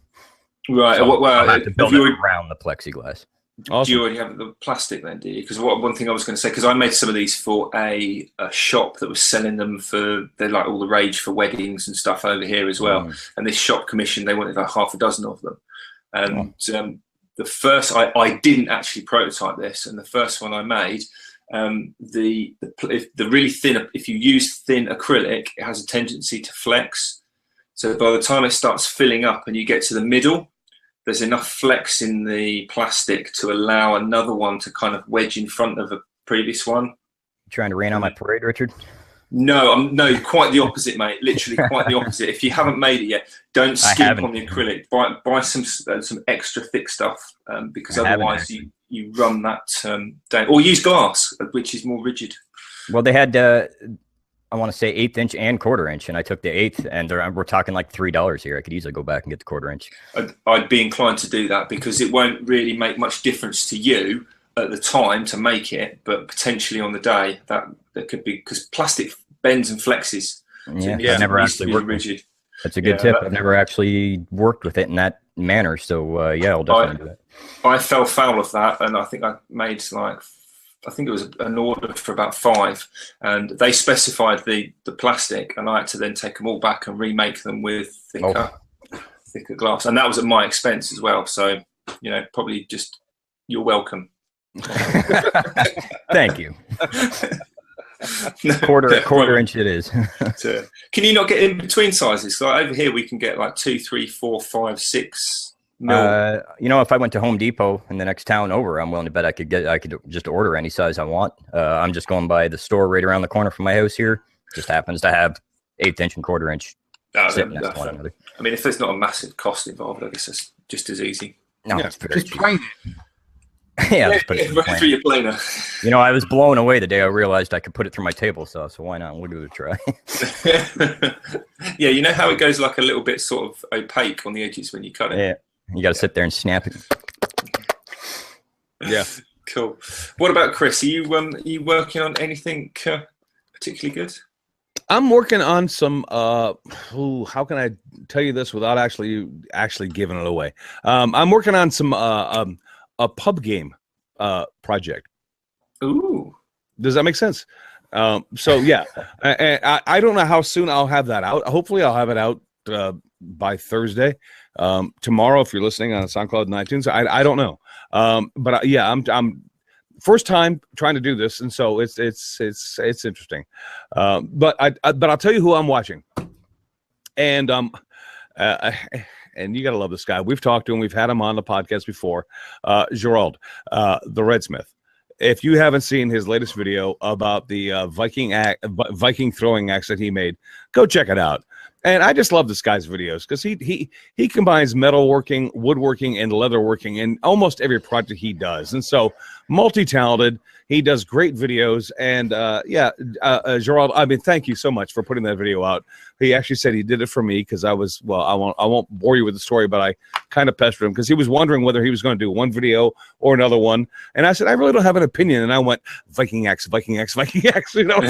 Right. So I had to build it around the plexiglass. Awesome. Do you already have the plastic then, do you? Because one thing I was going to say, because I made some of these for a shop that was selling them they're like all the rage for weddings and stuff over here as well. And this shop commissioned, they wanted like half a dozen of them. And the first, I didn't actually prototype this, and the first one I made, the really thin, if you use thin acrylic, it has a tendency to flex. So by the time it starts filling up and you get to the middle, there's enough flex in the plastic to allow another one to kind of wedge in front of a previous one. You trying to rain on my parade, Richard? No, quite the opposite, mate. Literally quite the opposite. If you haven't made it yet, don't skimp on the acrylic. Buy some extra thick stuff, because otherwise you run that down. Or use glass, which is more rigid. Well, they had I want to say 1/8 inch and 1/4 inch, and I took the 1/8, and we're talking like $3 here. I could easily go back and get the 1/4 inch. I'd be inclined to do that, because it won't really make much difference to you at the time to make it, but potentially on the day that could be, because plastic bends and flexes. Yeah, I've never actually worked rigid. That's a good tip. I've never actually worked with it in that manner, so I'll definitely do that. I fell foul of that, and I think I made it was an order for about 5, and they specified the plastic, and I had to then take them all back and remake them with thicker glass, and that was at my expense as well. So probably just, you're welcome. Thank you. quarter inch it is. Can you not get in between sizes? Like over here we can get like 2, 3, 4, 5, 6 mil. If I went to Home Depot in the next town over, I'm willing to bet I could just order any size I want. I'm just going by the store right around the corner from my house here. Just happens to have 1/8 inch and 1/4 inch sit next to one another. I mean, if there's not a massive cost involved, I guess it's just as easy. No, Yeah, it's very Just cheap. plain it. Yeah, just put it through the right planer. through your planer. You know, I was blown away the day I realized I could put it through my table saw, so why not? We'll give it a try. Yeah, you know how it goes like a little bit sort of opaque on the edges when you cut it? Yeah, you got to sit there and snap it. Yeah. Cool. What about Chris? Are you working on anything particularly good? I'm working on some. How can I tell you this without actually giving it away? I'm working on some a pub game project. Ooh. Does that make sense? So yeah, I don't know how soon I'll have that out. Hopefully, I'll have it out by Thursday. Tomorrow, if you're listening on SoundCloud and iTunes, I don't know. But yeah, I'm first time trying to do this, and so it's interesting. But I'll tell you who I'm watching, and and you gotta love this guy. We've talked to him. We've had him on the podcast before. Gerald, the Redsmith. If you haven't seen his latest video about the Viking throwing axe that he made, go check it out. And I just love this guy's videos because he combines metalworking, woodworking, and leatherworking in almost every project he does. And so multi-talented. He does great videos. And Gerald, I mean, thank you so much for putting that video out. He actually said he did it for me because I won't bore you with the story, but I kind of pestered him because he was wondering whether he was going to do one video or another one. And I said, I really don't have an opinion. And I went, Viking axe, Viking axe, Viking axe. You know,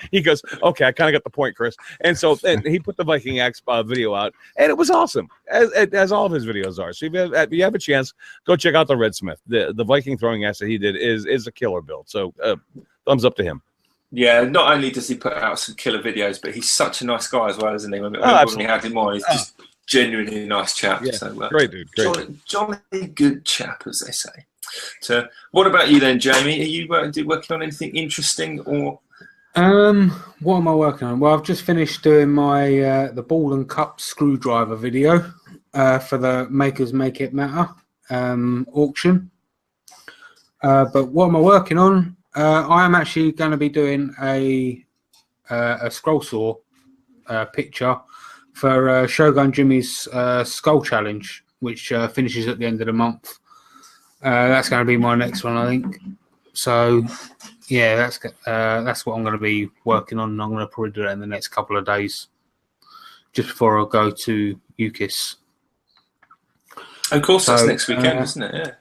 he goes, okay, I kind of got the point, Chris. And so he put the Viking axe video out, and it was awesome, as all of his videos are. So if you have a chance, go check out the Redsmith. The Viking throwing axe that he did is a killer build. So thumbs up to him. Yeah, not only does he put out some killer videos, but he's such a nice guy as well, isn't he? When we had him on, he's just genuinely a nice chap. Yeah, so, great dude. Great. Jolly good chap, as they say. So, what about you then, Jamie? Are you working on anything interesting or? What am I working on? Well, I've just finished doing my the ball and cup screwdriver video for the Makers Make It Matter auction. But what am I working on? I am actually going to be doing a scroll saw picture for Shogun Jimmy's Skull Challenge, which finishes at the end of the month. That's going to be my next one, I think. So, yeah, that's what I'm going to be working on. I'm going to probably do that in the next couple of days, just before I go to UKIS. Of course, that's next weekend, isn't it? Yeah.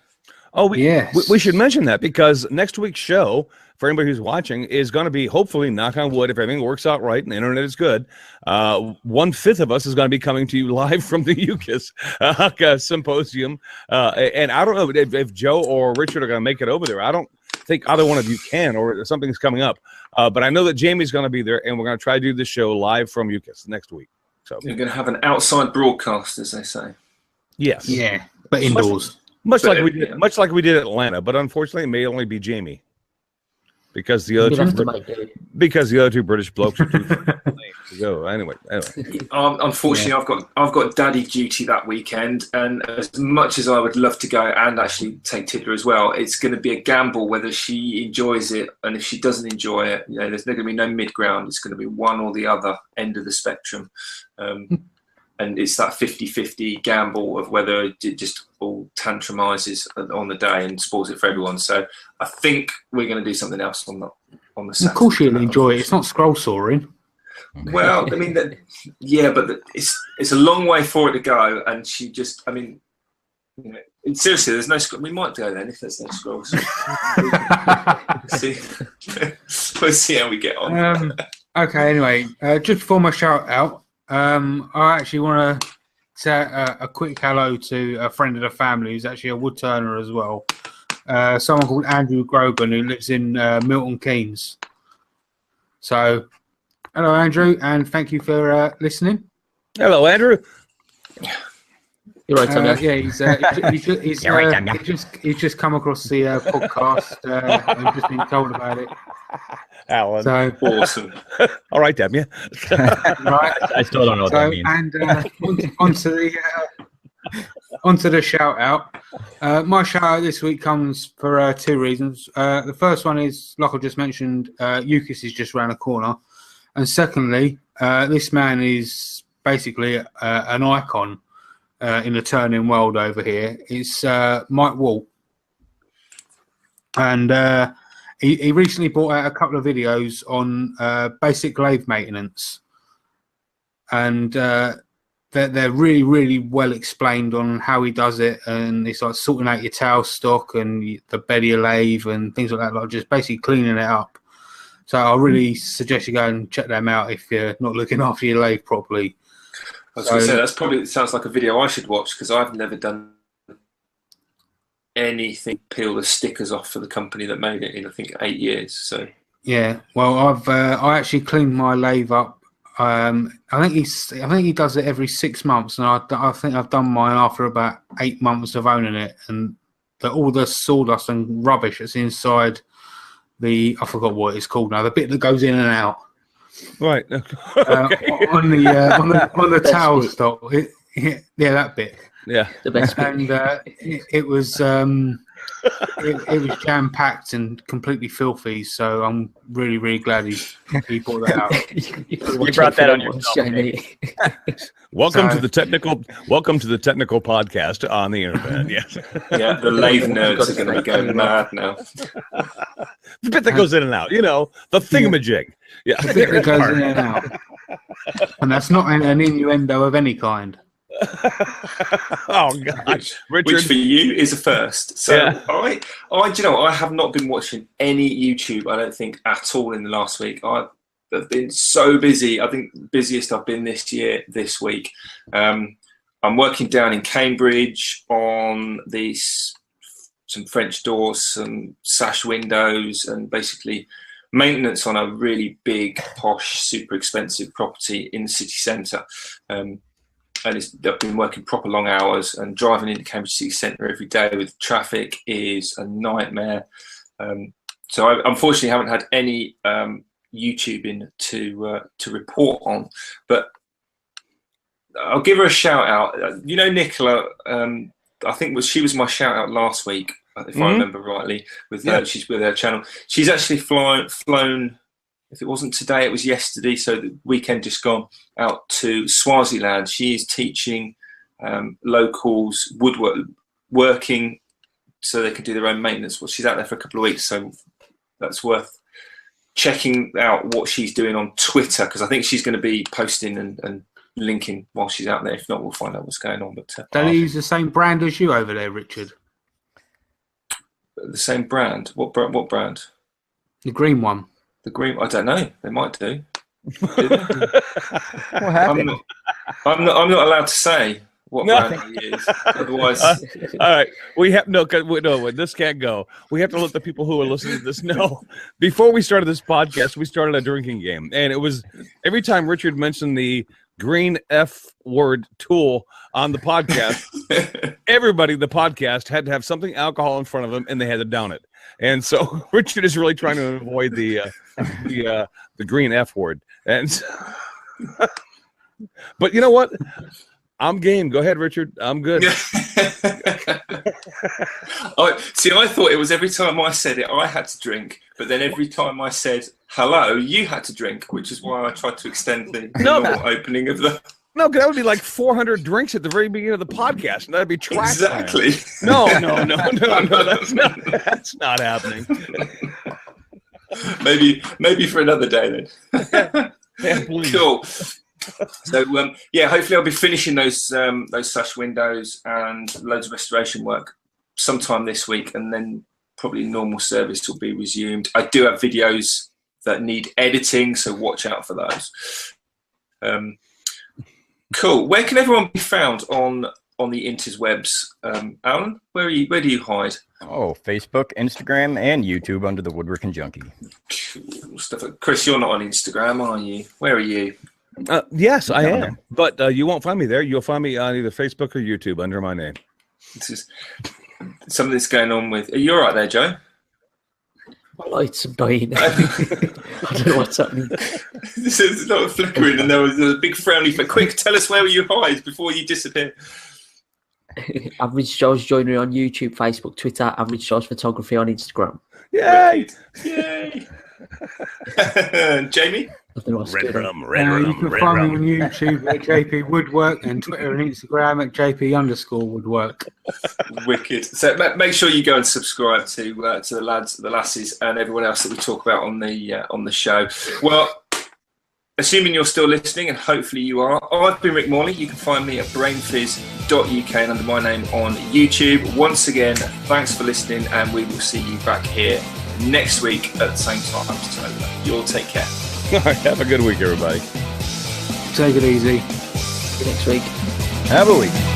Oh, we should mention that because next week's show, for anybody who's watching, is going to be, hopefully, knock on wood, if everything works out right and the internet is good, 1/5 of us is going to be coming to you live from the UKIS symposium. And I don't know if Joe or Richard are going to make it over there. I don't think either one of you can, or something's coming up. But I know that Jamie's going to be there, and we're going to try to do the show live from UKIS next week. So you're going to have an outside broadcast, as they say. Yes. Yeah, but indoors. Much like we did Atlanta, but unfortunately, it may only be Jamie because the other two British blokes are too to go. Anyway. Unfortunately, I've got daddy duty that weekend, and as much as I would love to go and actually take Tidra as well, it's going to be a gamble whether she enjoys it, and if she doesn't enjoy it, there's going to be no mid ground. It's going to be one or the other end of the spectrum. And it's that 50-50 gamble of whether it just all tantrumizes on the day and spoils it for everyone. So I think we're going to do something else on the Saturday. Of course you'll enjoy it. It's not scroll sawing. Well, I mean, but it's a long way for it to go. And she just, I mean, seriously, there's no scroll. We might go then if there's no scrolls. We'll see how we get on. Okay, anyway, just before my shout out, I actually want to say a quick hello to a friend of the family who's actually a wood turner as well. Someone called Andrew Grogan who lives in Milton Keynes. So, hello, Andrew, and thank you for listening. Hello, Andrew. You're right, Tanya. He's just come across the podcast and just been told about it. Alan. So awesome. All right, Debia. Right. I still don't know what that means. And onto the shout out. My shout out this week comes for two reasons. The first one is, like I just mentioned, UKIS is just around the corner, and secondly, this man is basically an icon in the turning world over here. It's Mike Walt, and he recently brought out a couple of videos on basic lathe maintenance, and they're really, really well explained on how he does it, and it's like sorting out your towel stock and the bed of your lathe and things like that, like just basically cleaning it up. So I really suggest you go and check them out if you're not looking after your lathe properly. I was going to say, that's probably sounds like a video I should watch, because I've never done anything peel the stickers off for the company that made it in, I think, 8 years. So yeah, well, I actually cleaned my lathe up. I think he does it every 6 months, and I think I've done mine after about 8 months of owning it, and all the sawdust and rubbish that's inside I forgot what it's called now, the bit that goes in and out. Right. Okay. On the towel stock. Yeah, that bit. Yeah. The best bit. And it was it was jam packed and completely filthy. So I'm really, really glad he brought that out. You brought that on yourself, Jamie. Welcome to the technical podcast on the internet. Yes. yeah, the lathe nerds are going to go mad now. The bit that goes in and out, the thingamajig. Yeah. The bit that goes in and out. And that's not an innuendo of any kind. Oh God, Richard. Which for you is a first. So Yeah. I have not been watching any YouTube, I don't think, at all in the last week. I've been so busy. I think the busiest I've been this week. I'm working down in Cambridge on some French doors, some sash windows, and basically maintenance on a really big, posh, super expensive property in the city centre. And I've been working proper long hours, and driving into Cambridge City Centre every day with traffic is a nightmare. So I unfortunately haven't had any YouTubing to report on, but I'll give her a shout out. Nicola, I think she was my shout out last week, if I remember rightly. She's with her channel. She's actually flown. If it wasn't today, it was yesterday. So the weekend just gone, out to Swaziland. She is teaching locals working so they can do their own maintenance. Well, she's out there for a couple of weeks, so that's worth checking out what she's doing on Twitter, because I think she's going to be posting and linking while she's out there. If not, we'll find out what's going on. But Don't they use the same brand as you over there, Richard? The same brand? What brand? The green one. The green? I don't know. They might do. What happened? I'm not allowed to say what brand they use. Otherwise, all right. We have no. This can't go. We have to let the people who are listening to this know. Before we started this podcast, we started a drinking game, and it was every time Richard mentioned the green F word tool on the podcast, everybody in the podcast had to have something alcohol in front of them, and they had to down it. And so Richard is really trying to avoid the green F word. And but you know what? I'm game. Go ahead, Richard. I'm good. I thought it was every time I said it, I had to drink, but then every time I said hello, you had to drink, which is why I tried to extend the normal opening of the. No, because that would be like 400 drinks at the very beginning of the podcast, and that'd be trash. Exactly. No, that's not happening. Maybe for another day then. Yeah, please. Cool. So hopefully I'll be finishing those sash windows and loads of restoration work sometime this week, and then probably normal service will be resumed. I do have videos that need editing, so watch out for those. Cool. Where can everyone be found on the interwebs? Alan, where do you hide? Oh, Facebook, Instagram, and YouTube under the Woodworking Junkie. Cool stuff. Chris, you're not on Instagram, are you? Where are you? Yes, I am. But you won't find me there. You'll find me on either Facebook or YouTube under my name. This is something that's going on with. Are you all right there, Joe? My lights are dying. I don't know what's happening. This is not flickering, and there was a big frowny. But quick, tell us where you hide before you disappear. Average Joe's Joinery on YouTube, Facebook, Twitter, Average Joe's Photography on Instagram. Yay! Yay! Jamie? Nothing else Red good. rum, You red rum, can red find me rum. on YouTube at JP Woodwork and Twitter and Instagram at JP_Woodwork. Wicked. So make sure you go and subscribe to the lads, the lasses, and everyone else that we talk about on the show. Well, assuming you're still listening, and hopefully you are, I've been Rick Morley. You can find me at brainfizz.uk and under my name on YouTube. Once again, thanks for listening, and we will see you back here next week at the same time. So you'll take care. All right, have a good week, everybody. Take it easy. See you next week. Have a week.